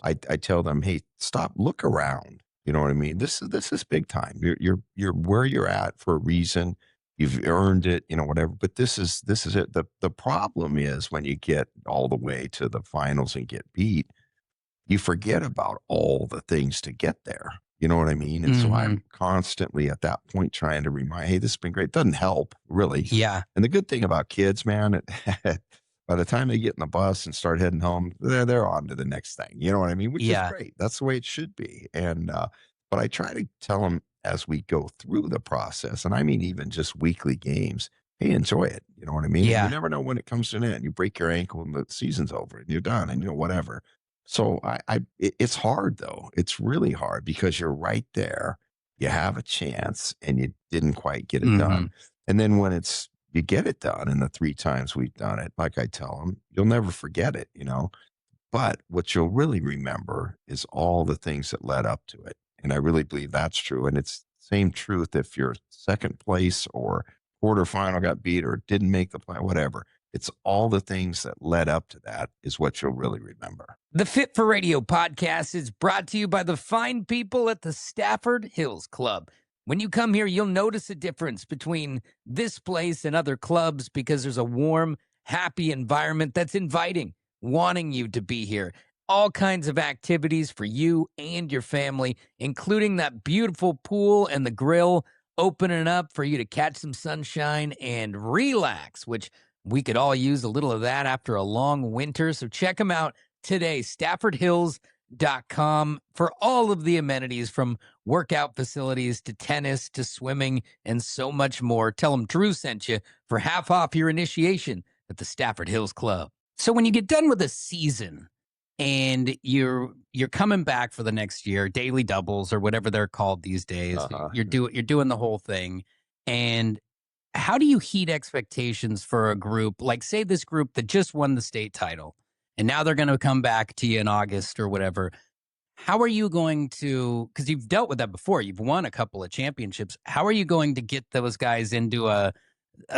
I tell them, hey, stop, look around. You know what I mean? This is big time. You're where you're at for a reason. You've earned it, whatever. But this is it. The problem is when you get all the way to the finals and get beat, you forget about all the things to get there. You know what I mean? And so Hmm. I'm constantly at that point trying to remind, hey, this has been great. Doesn't help really. Yeah. And the good thing about kids, man, by the time they get in the bus and start heading home, they're on to the next thing. You know what I mean? Which is Yeah. great. That's the way it should be. And but I try to tell them as we go through the process, and I mean even just weekly games, hey, enjoy it. You know what I mean? And you Yeah. never know when it comes to an end. You break your ankle and the season's over and you're done and whatever. So it's hard though. It's really hard because you're right there. You have a chance and you didn't quite get it Hmm. done. And then when you get it done in the three times we've done it, like I tell them, you'll never forget it. But what you'll really remember is all the things that led up to it. And I really believe that's true. And it's same truth if you're second place or quarterfinal got beat or didn't make the play, whatever. It's all the things that led up to that is what you'll really remember. The Fit for Radio podcast is brought to you by the fine people at the Stafford Hills Club. When you come here, you'll notice a difference between this place and other clubs because there's a warm, happy environment that's inviting, wanting you to be here. All kinds of activities for you and your family, including that beautiful pool and the grill opening up for you to catch some sunshine and relax, which we could all use a little of that after a long winter. So check them out today, staffordhills.com, for all of the amenities from workout facilities to tennis to swimming and so much more. Tell them Drew sent you for half off your initiation at the Stafford Hills Club. So when you get done with a season and you're coming back for the next year, daily doubles or whatever they're called these days, Uh-huh. you're doing the whole thing. And how do you heat expectations for a group like, say, this group that just won the state title and now they're going to come back to you in August or whatever? How are you going to, because you've dealt with that before, you've won a couple of championships. How are you going to get those guys into a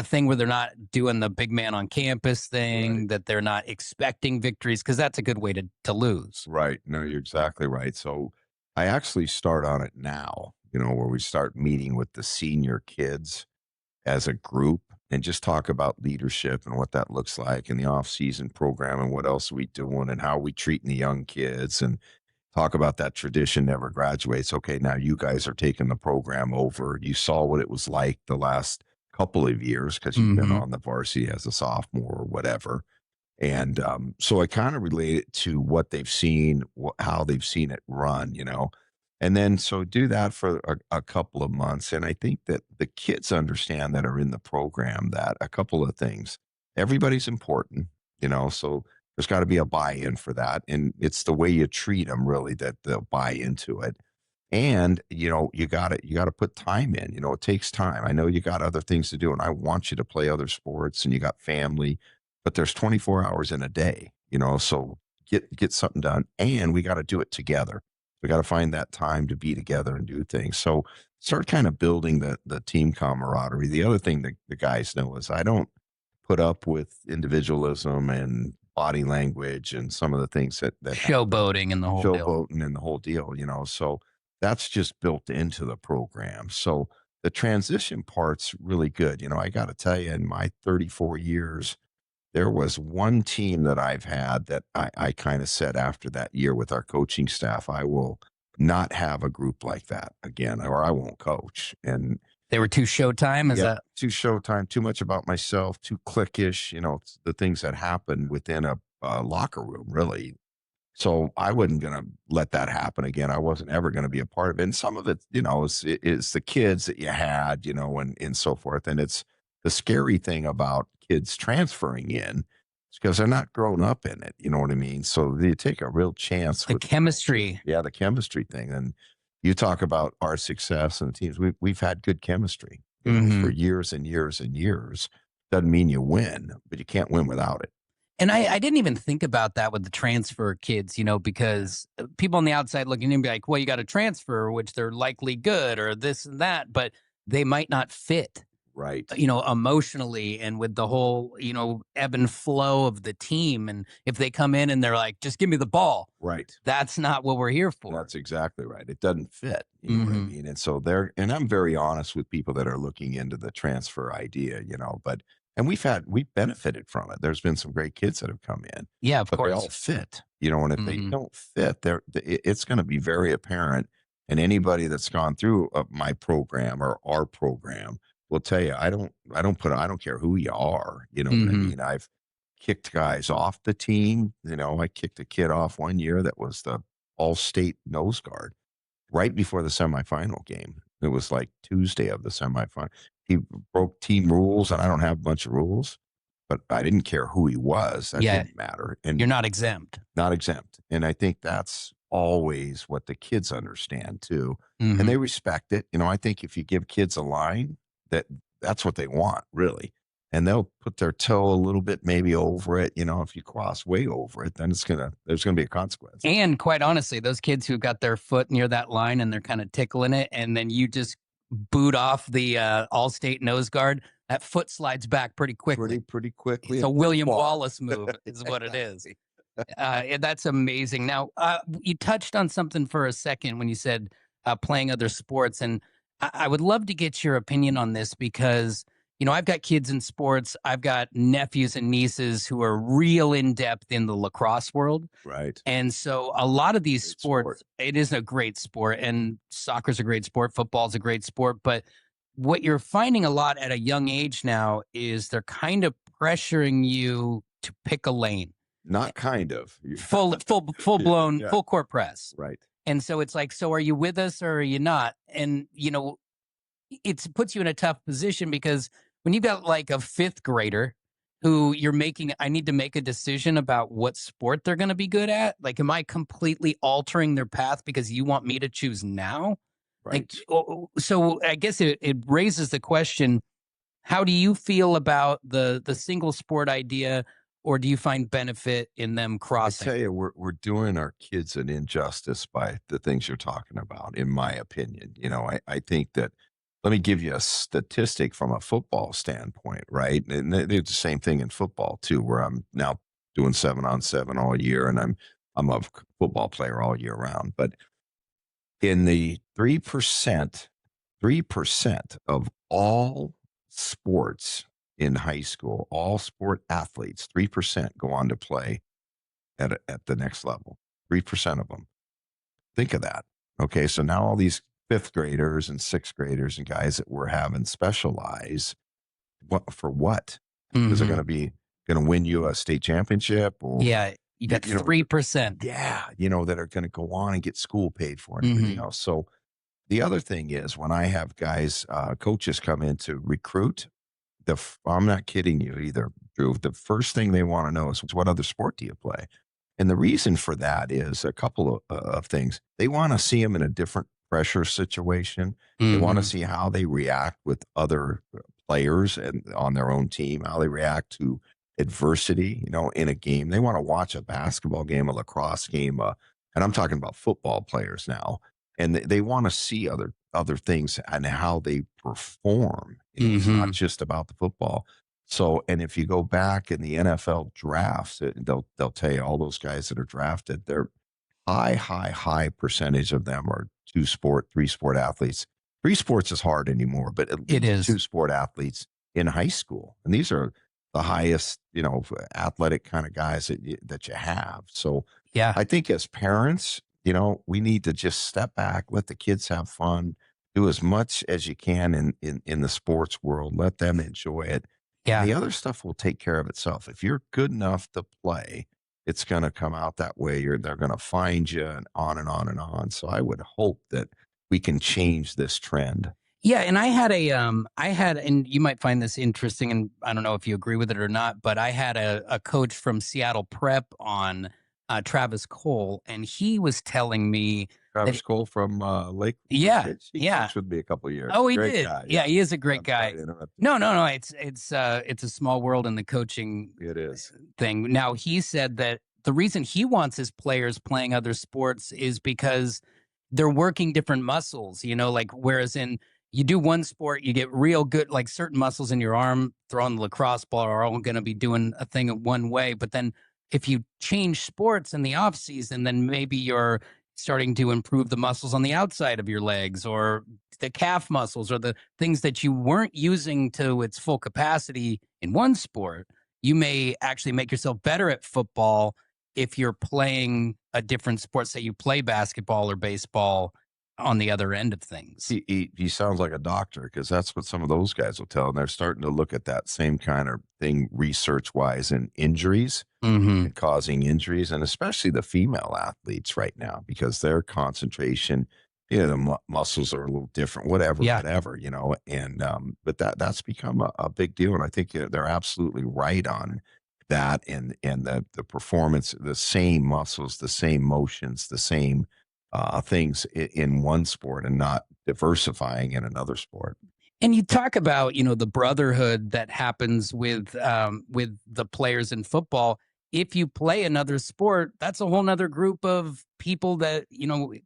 thing where they're not doing the big man on campus Right. thing, that they're not expecting victories? Because that's a good way to lose. Right. No, you're exactly right. So I actually start on it now, where we start meeting with the senior kids as a group and just talk about leadership and what that looks like in the off-season program and what else we doing and how we treating the young kids and talk about that tradition never graduates. Okay, now you guys are taking the program over. You saw what it was like the last couple of years because you've been Hmm. on the varsity as a sophomore or whatever. And so I kind of relate it to what they've seen, how they've seen it run. And then so do that for a couple of months. And I think that the kids understand that are in the program that a couple of things, everybody's important. So there's got to be a buy in for that. And it's the way you treat them really that they'll buy into it. And you got to put time in. It takes time. I know you got other things to do, and I want you to play other sports, and you got family, but there's 24 hours in a day. So get something done, and we got to do it together. We got to find that time to be together and do things. So start kind of building the team camaraderie. The other thing that the guys know is I don't put up with individualism and body language and some of the things that happen, Showboating and the whole deal. showboating and the whole deal. So that's just built into the program. So the transition part's really good. I got to tell you, in my 34 years, there was one team that I've had that I kind of said after that year with our coaching staff, I will not have a group like that again, or I won't coach. And They were too showtime. Is yeah, that too showtime, too much about myself, too cliquish, it's the things that happen within a locker room, really. So I wasn't going to let that happen again. I wasn't ever going to be a part of it. And some of it is the kids that you had, and so forth. And it's the scary thing about kids transferring in is because they're not grown up in it. You know what I mean? So you take a real chance the with chemistry? yeah, the chemistry thing. And you talk about our success and the teams. We've had good chemistry, for Hmm. years and years and years. Doesn't mean you win, but you can't win without it. And I didn't even think about that with the transfer kids, because people on the outside looking in and be like, well, you got to transfer, which they're likely good or this and that, but they might not fit, Right. emotionally and with the whole, ebb and flow of the team. And if they come in and they're like, just give me the ball, Right. that's not what we're here for. That's exactly right. It doesn't fit. You know what I Hmm. mean? And so and I'm very honest with people that are looking into the transfer idea, but And we've benefited from it. There's been some great kids that have come in, Yeah, of but they all course. fit, and if they Hmm. don't fit, it's going to be very apparent. And anybody that's gone through my program or our program will tell you, I don't care who you are. You know what I Hmm. mean? I've kicked guys off the team. I kicked a kid off one year that was the all state nose guard right before the semifinal game. It was like Tuesday of the semifinal. He broke team rules, and I don't have a bunch of rules, but I didn't care who he was. That Yeah, didn't matter. you're And not exempt. not exempt. And I think that's always what the kids understand too. And Hmm. they respect it. I think if you give kids a line, that that's what they want, really. And they'll put their toe a little bit maybe over it. If you cross way over it, then there's gonna be a consequence. And quite honestly, those kids who got their foot near that line and they're kind of tickling it, and then you just boot off the all-state nose guard, that foot slides back pretty quickly. Pretty quickly It's and a pretty William far. Wallace move, is what it is. Exactly. And that's amazing. Now, you touched on something for a second when you said playing other sports, and I would love to get your opinion on this because I've got kids in sports. I've got nephews and nieces who are real in depth in the lacrosse world, Right. and so a lot of these Great sports, sport. it is a great sport, and soccer's a great sport, football's a great sport, but what you're finding a lot at a young age now is they're kind of pressuring you to pick a lane. Not kind of. Full Yeah, blown, yeah. full court press. Right. And so it's like, so are you with us or are you not? And it puts you in a tough position because when you've got like a fifth grader who I need to make a decision about what sport they're going to be good at. Like, am I completely altering their path because you want me to choose now? Like, Right. so I guess it raises the question, how do you feel about the single sport idea, or do you find benefit in them I crossing? tell you, we're doing our kids an injustice by the things you're talking about, in my opinion. I think that let me give you a statistic from a football standpoint, right? And they do the same thing in football too, where I'm now doing 7-on-7 all year, and I'm a football player all year round. But in the 3% of all sports in high school, all sport athletes, 3% go on to play at the next level. 3% of them. Think of that. Okay, so now all these fifth graders and sixth graders and guys that we're having specialize, what for what? Is it Hmm. going to win you a state championship, or Yeah, you got you know 3%. yeah, that are going to go on and get school paid for and everything Hmm. else. So the other thing is when I have guys, coaches come in to recruit, I'm not kidding you either, Drew. The first thing they want to know is, what other sport do you play? And the reason for that is a couple of things. They want to see them in a different pressure situation. They want to Hmm. see how they react with other players and on their own team, how they react to adversity, in a game. They want to watch a basketball game, a lacrosse game, and I'm talking about football players now. And they want to see other things and how they perform. It's not Hmm. just about the football. So, and if you go back in the NFL drafts, they'll tell you all those guys that are drafted, they're high percentage of them are three sport athletes. Three sports is hard anymore, but at It least two is. sport athletes in high school, and these are the highest, athletic kind of guys that you have. So, Yeah. I think as parents, we need to just step back, let the kids have fun, do as much as you can in the sports world, let them enjoy it, and Yeah. the other stuff will take care of itself. If you're good enough to play, it's going to come out that way. They're going to find you, and on and on and on. So I would hope that we can change this trend. Yeah, and and you might find this interesting, and I don't know if you agree with it or not, but I had a coach from Seattle Prep on, Travis Cole, and he was telling me Travis that, Cole from Lake yeah, Ridge, he yeah. coached with me a couple of years. Oh, he Great did. guy. Yeah, Yeah. he is a great I'm sorry guy. to interrupt you. No. It's a small world in the coaching It is. thing. Now, he said that the reason he wants his players playing other sports is because they're working different muscles, like whereas you do one sport, you get real good, like certain muscles in your arm, throwing the lacrosse ball are all going to be doing a thing in one way. But then if you change sports in the off season, then maybe you're starting to improve the muscles on the outside of your legs or the calf muscles or the things that you weren't using to its full capacity in one sport, you may actually make yourself better at football if you're playing a different sport. Say you play basketball or baseball on the other end of things. He sounds like a doctor because that's what some of those guys will tell, and they're starting to look at that same kind of thing research-wise in injuries Hmm. and causing injuries, and especially the female athletes right now because their concentration, the muscles are a little different, Yeah. whatever, and but that's become a big deal, and I think they're absolutely right on that, and the performance, the same muscles, the same motions, the same things in one sport, and not diversifying in another sport. And you talk about, the brotherhood that happens with the players in football. If you play another sport, that's a whole nother group of people that,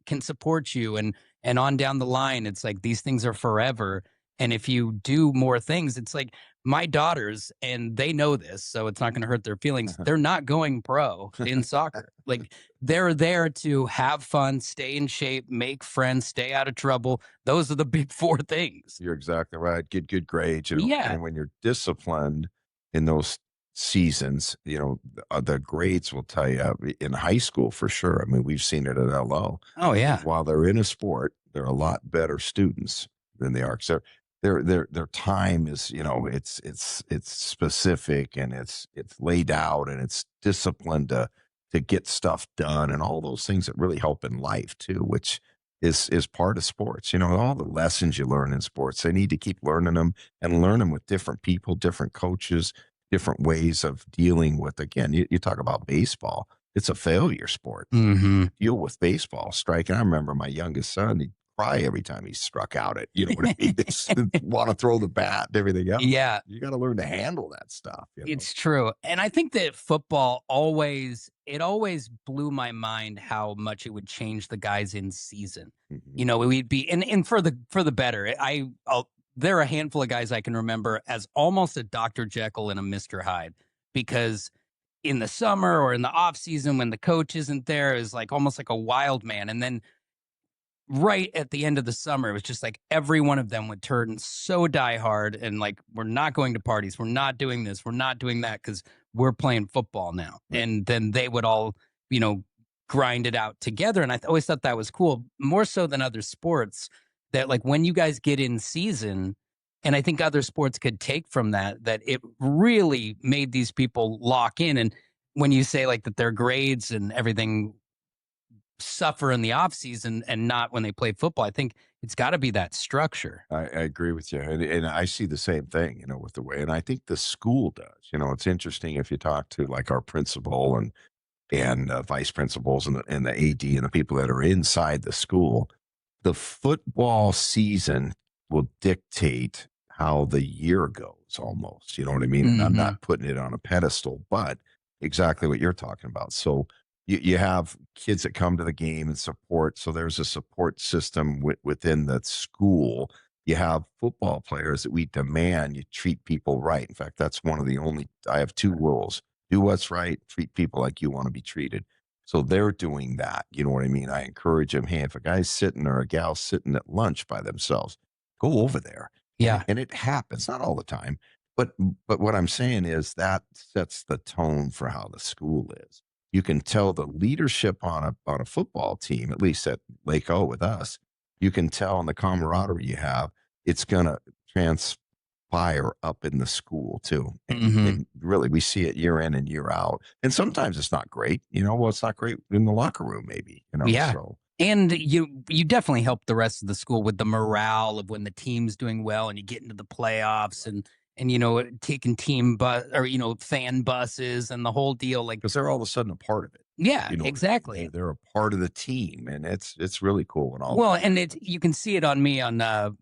can support you and on down the line. It's like these things are forever. And if you do more things, it's like my daughters, and they know this, so it's not going to hurt their feelings. They're not going pro in soccer. Like they're there to have fun, stay in shape, make friends, stay out of trouble. Those are the big four things. You're exactly right. Get good grades, Yeah. and when you're disciplined in those seasons, the grades will tell you in high school for sure. I mean, we've seen it at LO. Oh, yeah. While they're in a sport, they're a lot better students than they are. So their time is, it's specific, and it's laid out, and it's disciplined to get stuff done, and all those things that really help in life too, which is part of sports. All the lessons you learn in sports, they need to keep learning them, and learn them with different people, different coaches, different ways of dealing with. Again, you talk about baseball. It's a failure sport. Mhm. Deal with baseball striking. I remember my youngest son, he'd cry every time he struck out it. You know what I mean? Want to throw the bat and everything else. Yeah, You got to learn to handle that stuff. it's true. And I think that football always blew my mind how much it would change the guys in season. Mhm. We'd be and for the better. There are a handful of guys I can remember as almost a Dr. Jekyll and a Mr. Hyde, because in the summer or in the off season when the coach isn't there is like almost like a wild man. And then right at the end of the summer, it was just like every one of them would turn so diehard and like, we're not going to parties. We're not doing this. We're not doing that because we're playing football now. Right. And then they would all, grind it out together. And I always thought that was cool, more so than other sports, that like when you guys get in season, and I think other sports could take from that it really made these people lock in. And when you say like that their grades and everything suffer in the off season and not when they play football, I think it's got to be that structure. I agree with you, and I see the same thing, with the way, and I think the school does. It's interesting if you talk to like our principal and vice principals and the AD and the people that are inside the school. The football season will dictate how the year goes almost. You know what I mean? And I'm Hmm. not putting it on a pedestal, but exactly what you're talking about. So you have kids that come to the game and support. So there's a support system within the school. You have football players that we demand you treat people right. In fact, that's one of the only, I have two rules: do what's right, treat people like you want to be treated. So they're doing that. You know what I mean? I encourage them, hey, if a guy's sitting or a gal's sitting at lunch by themselves, go over there. Yeah. And it happens, not all the time. But what I'm saying is that sets the tone for how the school is. You can tell the leadership on a football team, at least at Lake O with us, you can tell in the camaraderie you have, it's gonna transpire up in the school too. Hmm. And really, we see it year in and year out. And sometimes it's not great, well, it's not great in the locker room, maybe, Yeah. so And you definitely help the rest of the school with the morale of when the team's doing well and you get into the playoffs, and taking team bus or fan buses and the whole deal. Like, because they're all of a sudden a part of it. yeah, You know what I mean? They're exactly. they're a part of the team, and it's really cool and all Well, that. and you can see it on me on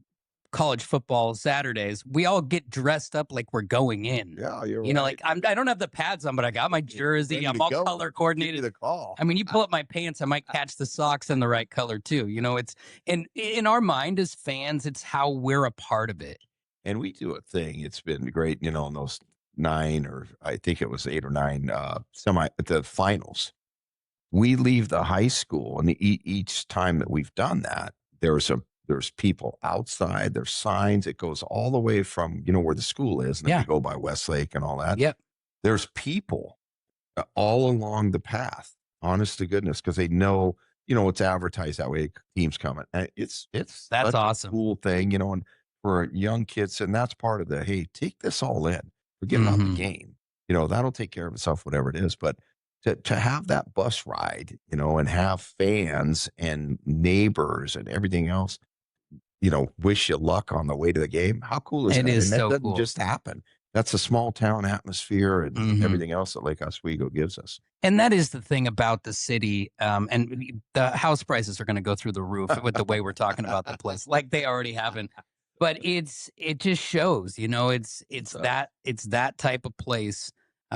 college football Saturdays. We all get dressed up like we're going in. Yeah, you're Like right. I don't have the pads on, but I got my jersey. Ready I'm to all go. color Give me coordinated. the call. I mean, you pull up my pants, I might catch the socks in the right color too. It's in our mind as fans, it's how we're a part of it. And we do a thing. It's been great, in those 9, or I think it was 8 or 9 the finals. We leave the high school, and each time that we've done that, there's people outside, there's signs. It goes all the way from, where the school is. And if Yeah. you go by Westlake and all that, Yep. there's people all along the path, honest to goodness, because they know, it's advertised that way. Teams coming. And it's That's such a awesome. cool thing, and for young kids, and that's part of the hey, take this all in. Forget about the Mhm. game. That'll take care of itself, whatever it is. But to have that bus ride, and have fans and neighbors and everything else, wish you luck on the way to the game. How cool is It that? is And that so doesn't cool. just happen. That's a small town atmosphere and Mhm. everything else that Lake Oswego gives us. And that is the thing about the city, and the house prices are gonna go through the roof with the way we're talking about the place, like they already haven't. But it just shows, It it's does. that type of place,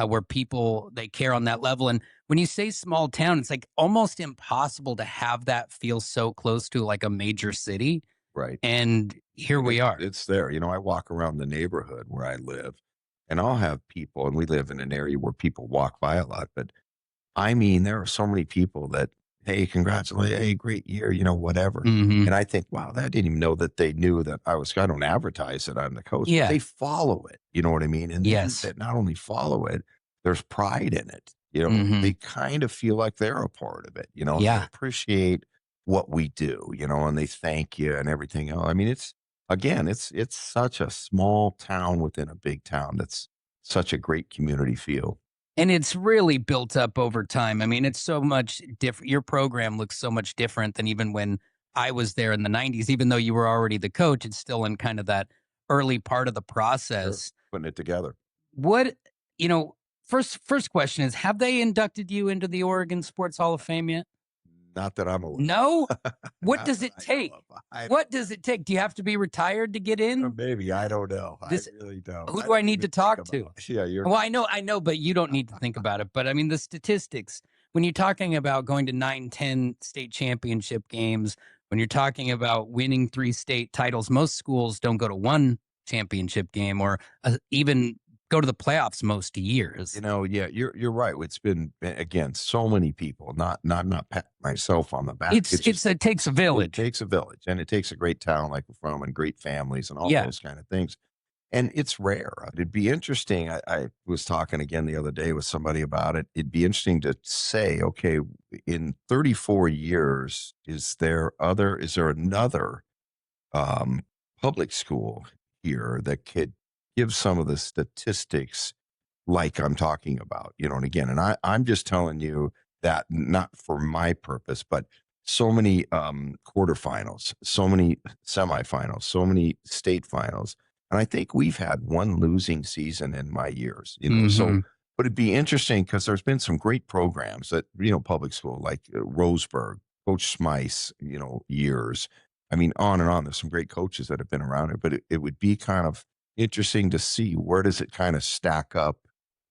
where people, they care on that level, and when you say small town, it's, like, almost impossible to have that feel so close to, like, a major city, Right. and here And we are. it's there. I walk around the neighborhood where I live and I'll have people, and we live in an area where people walk by a lot, but I mean, there are so many people that, hey, congratulate, hey, great year, whatever. Mhm. And I think, wow, I didn't even know that they knew that I don't advertise it on the coast, but Yeah. they follow it. You know what I mean? And then Yes. that not only follow it, there's pride in it. They Mhm. kind of feel like they're a part of it, they Yeah. appreciate what we do, and they thank you and everything else. I mean, it's such a small town within a big town that's such a great community feel. And it's really built up over time. I mean, it's so much different. Your program looks so much different than even when I was there in the 90s. Even though you were already the coach, it's still in kind of that early part of the Sure. process. Putting it together. What, you know, first question is, have they inducted you into the Oregon Sports Hall of Fame yet? Not that I'm aware No? of. What Not does that it I know take? of. I What does it take? Do you have to be retired to get in? maybe, I don't know. I This really don't. Who I do I didn't need to even think talk to? about Yeah, you're Well, I know, but you don't need to think about it. But I mean, the statistics, when you're talking about going to 9, 10 state championship games, when you're talking about winning 3 state titles, most schools don't go to 1 championship game or even go to the playoffs most years. yeah, you're right. It's been, again, so many people, not pat myself on the back. It's it takes a It village. takes a village, and it takes a great town like we're from and great families and all Yeah. those kind of things. And it's rare. It'd be interesting. I was talking again the other day with somebody about it. It'd be interesting to say, okay, in 34 years, is there another um, public school here that could give some of the statistics like I'm talking about, and again, and I'm just telling you that not for my purpose, but so many quarterfinals, so many semifinals, so many state finals. And I think we've had one losing season in my years, so Mhm. but it'd be interesting because there's been some great programs that, public school, like Roseburg, Coach Smythe's, years. I mean, on and on. There's some great coaches that have been around it, but it would be kind of interesting to see where does it kind of stack up,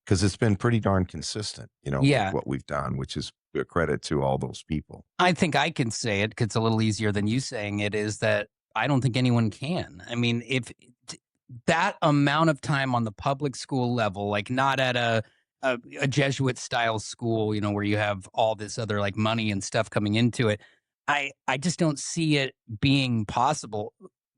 because it's been pretty darn consistent, with Yeah. what we've done, which is a credit to all those people. I think I can say it 'cause it's a little easier than you saying it, is that I don't think anyone can. I mean, if t that amount of time on the public school level, like, not at a Jesuit style school, where you have all this other, like, money and stuff coming into it, I just don't see it being possible.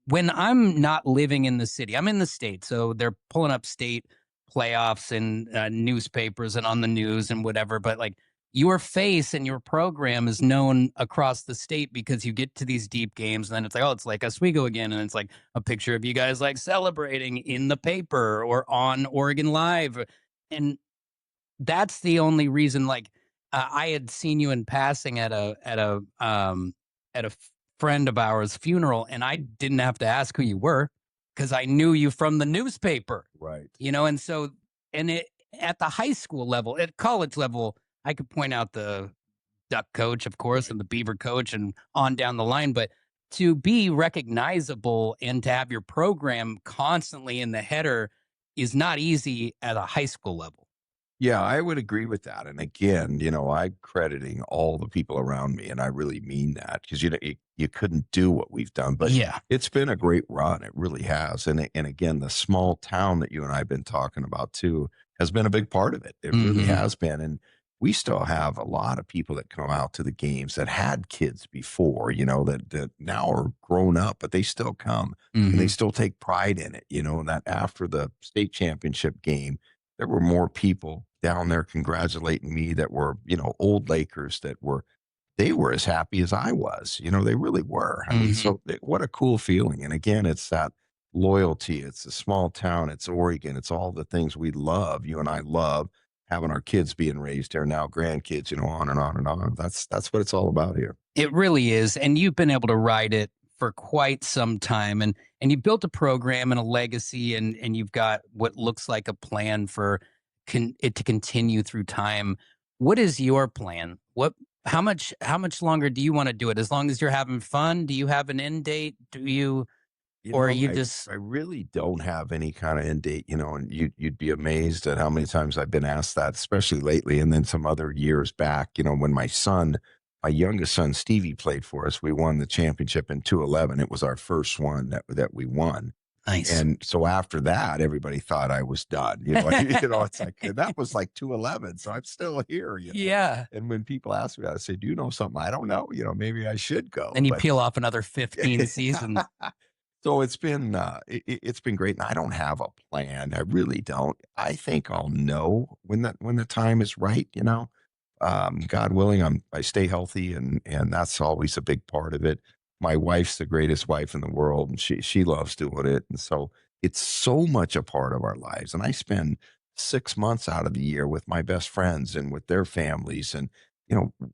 When I'm not living in the city, I'm in the state, so they're pulling up state playoffs and, newspapers and on the news and whatever, but, like, your face and your program is known across the state because you get to these deep games and then it's like, oh, it's like Oswego again. And it's like a picture of you guys like celebrating in the paper or on Oregon Live. And that's the only reason, like, I had seen you in passing at a friend of ours funeral, and I didn't have to ask who you were because I knew you from the newspaper, Right. and so, and it, at the high school level, at college level, I could point out the duck coach, of course, Right. and the beaver coach and on down the line. But to be recognizable and to have your program constantly in the header is not easy at a high school level. Yeah, I would agree with that. And again, I'm crediting all the people around me, and I really mean that because you couldn't do what we've done, but Yeah. it's been a great run. It really has. And again, the small town that you and I've been talking about too has been a big part of it. It really Hmm. has been. And we still have a lot of people that come out to the games that had kids before, that now are grown up, but they still come and they Hmm. still take pride in it, and that after the state championship game, there were more people down there congratulating me that were, old Lakers that were they were as happy as I was. They really were. I mean, Hmm. so what a cool feeling. And again, it's that loyalty. It's a small town. It's Oregon. It's all the things we love. You and I love having our kids being raised here now, grandkids, on and on and on. That's what it's all about here. It really is. And you've been able to ride it for quite some time. And you built a program and a legacy, and you've got what looks like a plan for it to continue through time. What is your plan? How much longer do you want to do it? As long as you're having fun? Do you have an end date? Do you or are you I just I really don't have any kind of end date, and you'd be amazed at how many times I've been asked that, especially lately, and then some other years back, when my youngest son Stevie played for us, we won the championship in 211. It was our first one that we won. nice? And so after that, everybody thought I was done. It's like and that was like 211. So I'm still here. Yeah. And when people ask me, I say, "Do you know something? I don't know. Maybe I should go." Then you But peel off another 15 seasons. so it's been great, and I don't have a plan. I really don't. I think I'll know when the time is right. God willing, I stay healthy, and that's always a big part of it. My wife's the greatest wife in the world, and she loves doing it, and so it's so much a part of our lives. And I spend 6 months out of the year with my best friends and with their families, and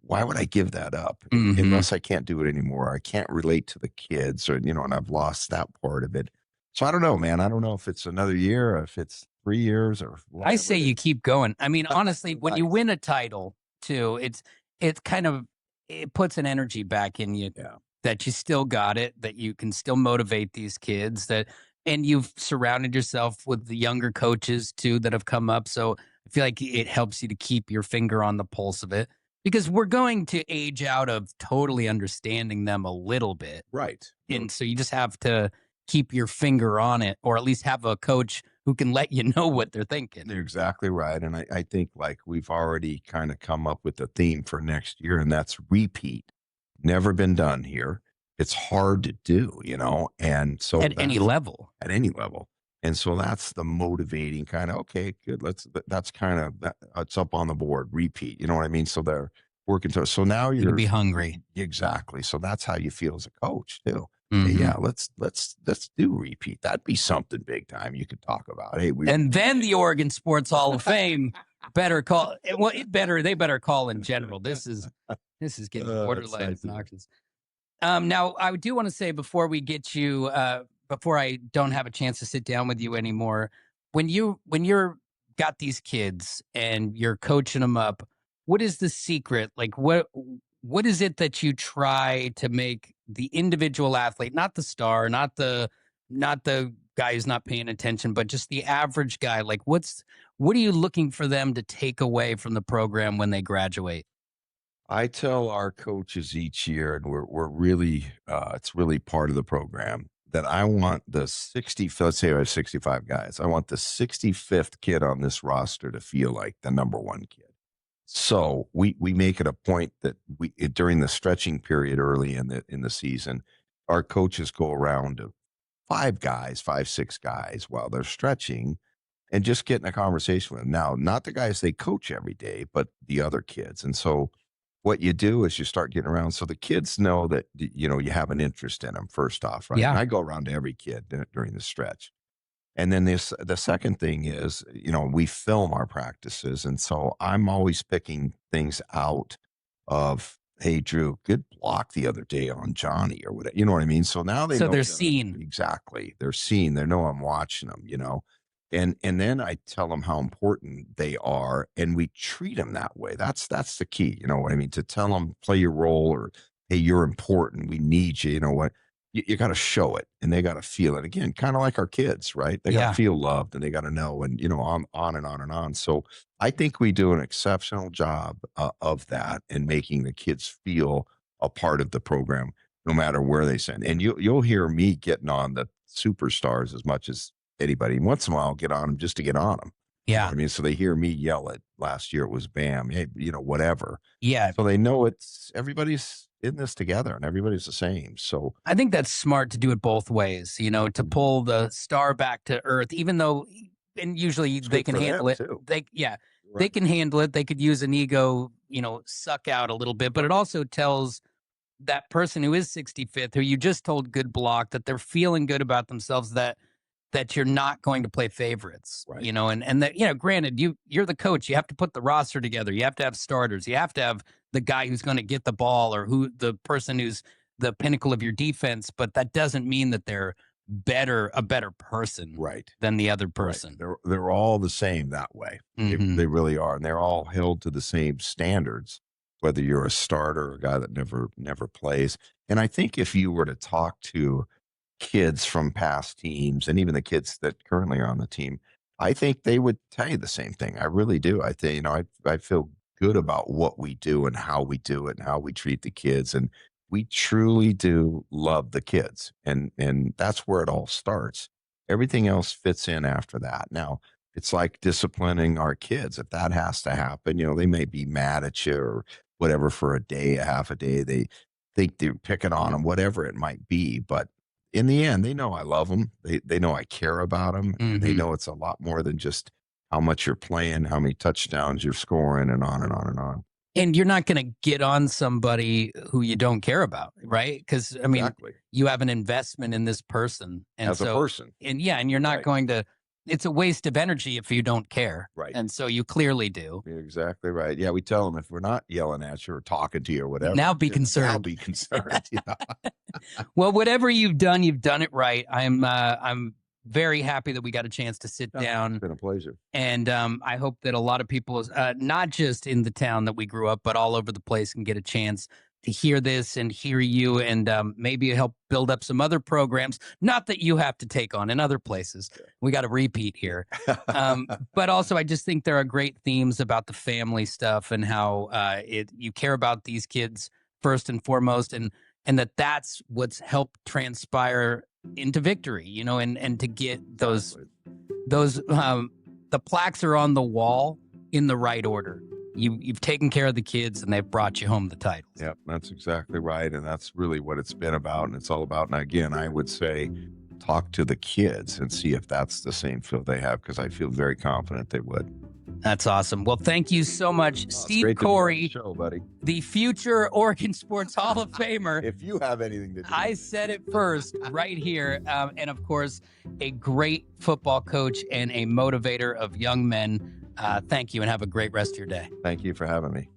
why would I give that up Hmm. unless I can't do it anymore? I can't relate to the kids, or and I've lost that part of it. So I don't know, man. I don't know if it's another year, or if it's 3 years, or I whatever say it you is. keep going. I mean, honestly, when you Nice. win a title too, it's kind of it puts an energy back in you Yeah. that you still got it, that you can still motivate these kids that and you've surrounded yourself with the younger coaches too that have come up. So I feel like it helps you to keep your finger on the pulse of it because we're going to age out of totally understanding them a little bit. Right. And so you just have to keep your finger on it, or at least have a coach who can let you know what they're thinking. You're exactly right. And I think like we've already kind of come up with a theme for next year, and that's repeat. Never been done here. It's hard to do, and so At any that's level. at any level. And so that's the motivating kind of, okay, good. That's kind of, it's up on the board, repeat. You know what I mean? So they're working to, so now You can you're be hungry. exactly. So that's how you feel as a coach too. Hey, Mhm. yeah, let's do repeat. That'd be something big time you could talk about. Hey, we And then the Oregon Sports Hall of Fame better call they better call in general. This is getting It's borderline nice. obnoxious. Now I do want to say before we get you before I don't have a chance to sit down with you anymore, when you're got these kids and you're coaching them up, what is the secret? Like what is it that you try to make the individual athlete, not the star, not the guy who's not paying attention, but just the average guy, like what are you looking for them to take away from the program when they graduate? I tell our coaches each year, and we're really it's really part of the program that I want the 60. Let's say I have 65 guys. I want the 65th kid on this roster to feel like the number one kid. So we make it a point that during the stretching period early in the season, our coaches go around to five guys, 5, 6 guys while they're stretching and just get in a conversation with them. Now, not the guys they coach every day, but the other kids. And so what you do is you start getting around so the kids know that you have an interest in them first off, right? And Yeah. I go around to every kid during the stretch. And then the second thing is, we film our practices. And so I'm always picking things out of, hey, Drew, good block the other day on Johnny or whatever. You know what I mean? So now they So know they're that seen. exactly. They're seen. They know I'm watching them. And then I tell them how important they are, and we treat them that way. That's the key. You know what I mean? To tell them play your role, or hey, you're important. We need you. You know what? You got to show it, and they got to feel it. Again, kind of like our kids, right? They got to Yeah. feel loved, and they got to know, and on and on and on. So I think we do an exceptional job of that and making the kids feel a part of the program, no matter where they send. And you'll hear me getting on the superstars as much as anybody. Once in a while, I'll get on them just to get on them. You know Yeah. what I mean? So they hear me yell it. Last year it was Bam, hey, whatever. Yeah. So they know everybody's in this together and everybody's the same. So I think that's smart to do it both ways, to Mhm. pull the star back to earth, even though, and usually It's they good can for handle them it. too. They Right. can handle it. They could use an ego, suck out a little bit, but it Right. also tells that person who is 65th, who you just told good block, that they're feeling good about themselves, that you're not going to play favorites, Right. and that, granted, you're the coach. You have to put the roster together. You have to have starters. You have to have the guy who's going to get the ball, or the person who's the pinnacle of your defense, but that doesn't mean that they're a better person Right. than the other Right. person. They're all the same that way. They Hmm. really are. And they're all held to the same standards, whether you're a starter or a guy that never plays. And I think if you were to talk to kids from past teams and even the kids that currently are on the team, I think they would tell you the same thing. I really do. I think, I feel good about what we do and how we do it and how we treat the kids. And we truly do love the kids. And that's where it all starts. Everything else fits in after that. Now, it's like disciplining our kids. If that has to happen, they may be mad at you or whatever for a day, a half a day. They think they're picking on them, whatever it might be. But in the end, they know I love them. They know I care about them, and they Hmm. know it's a lot more than just how much you're playing, how many touchdowns you're scoring, and on and on and on. And you're not going to get on somebody who you don't care about, right? Because I mean, Exactly. you have an investment in this person, and As a so, person. and yeah, and you're not Right. going to. It's a waste of energy if you don't care, Right. and so you clearly do. You're exactly right. Yeah, we tell them if we're not yelling at you or talking to you or whatever, Now be now concerned. be concerned. Well, whatever you've done it right. I'm very happy that we got a chance to sit Yeah, it's down, been a pleasure. and I hope that a lot of people, not just in the town that we grew up, but all over the place, can get a chance to hear this and hear you, and maybe help build up some other programs. Not that you have to take on in other places. We got to repeat here. But also, I just think there are great themes about the family stuff and how you care about these kids first and foremost, and that's what's helped transpire into victory. And to get Exactly. those the plaques are on the wall in the right order. You've taken care of the kids, and they've brought you home the titles. Yep, that's exactly right. And that's really what it's been about. And it's all about, and again, I would say talk to the kids and see if that's the same feel they have, because I feel very confident they would. That's awesome. Well, thank you so much, Oh, it's Steve great to be on the Coury, show, buddy. the future Oregon Sports Hall of Famer. If you have anything to do I with it. said it first right here. And of course, a great football coach and a motivator of young men. Thank you, and have a great rest of your day. Thank you for having me.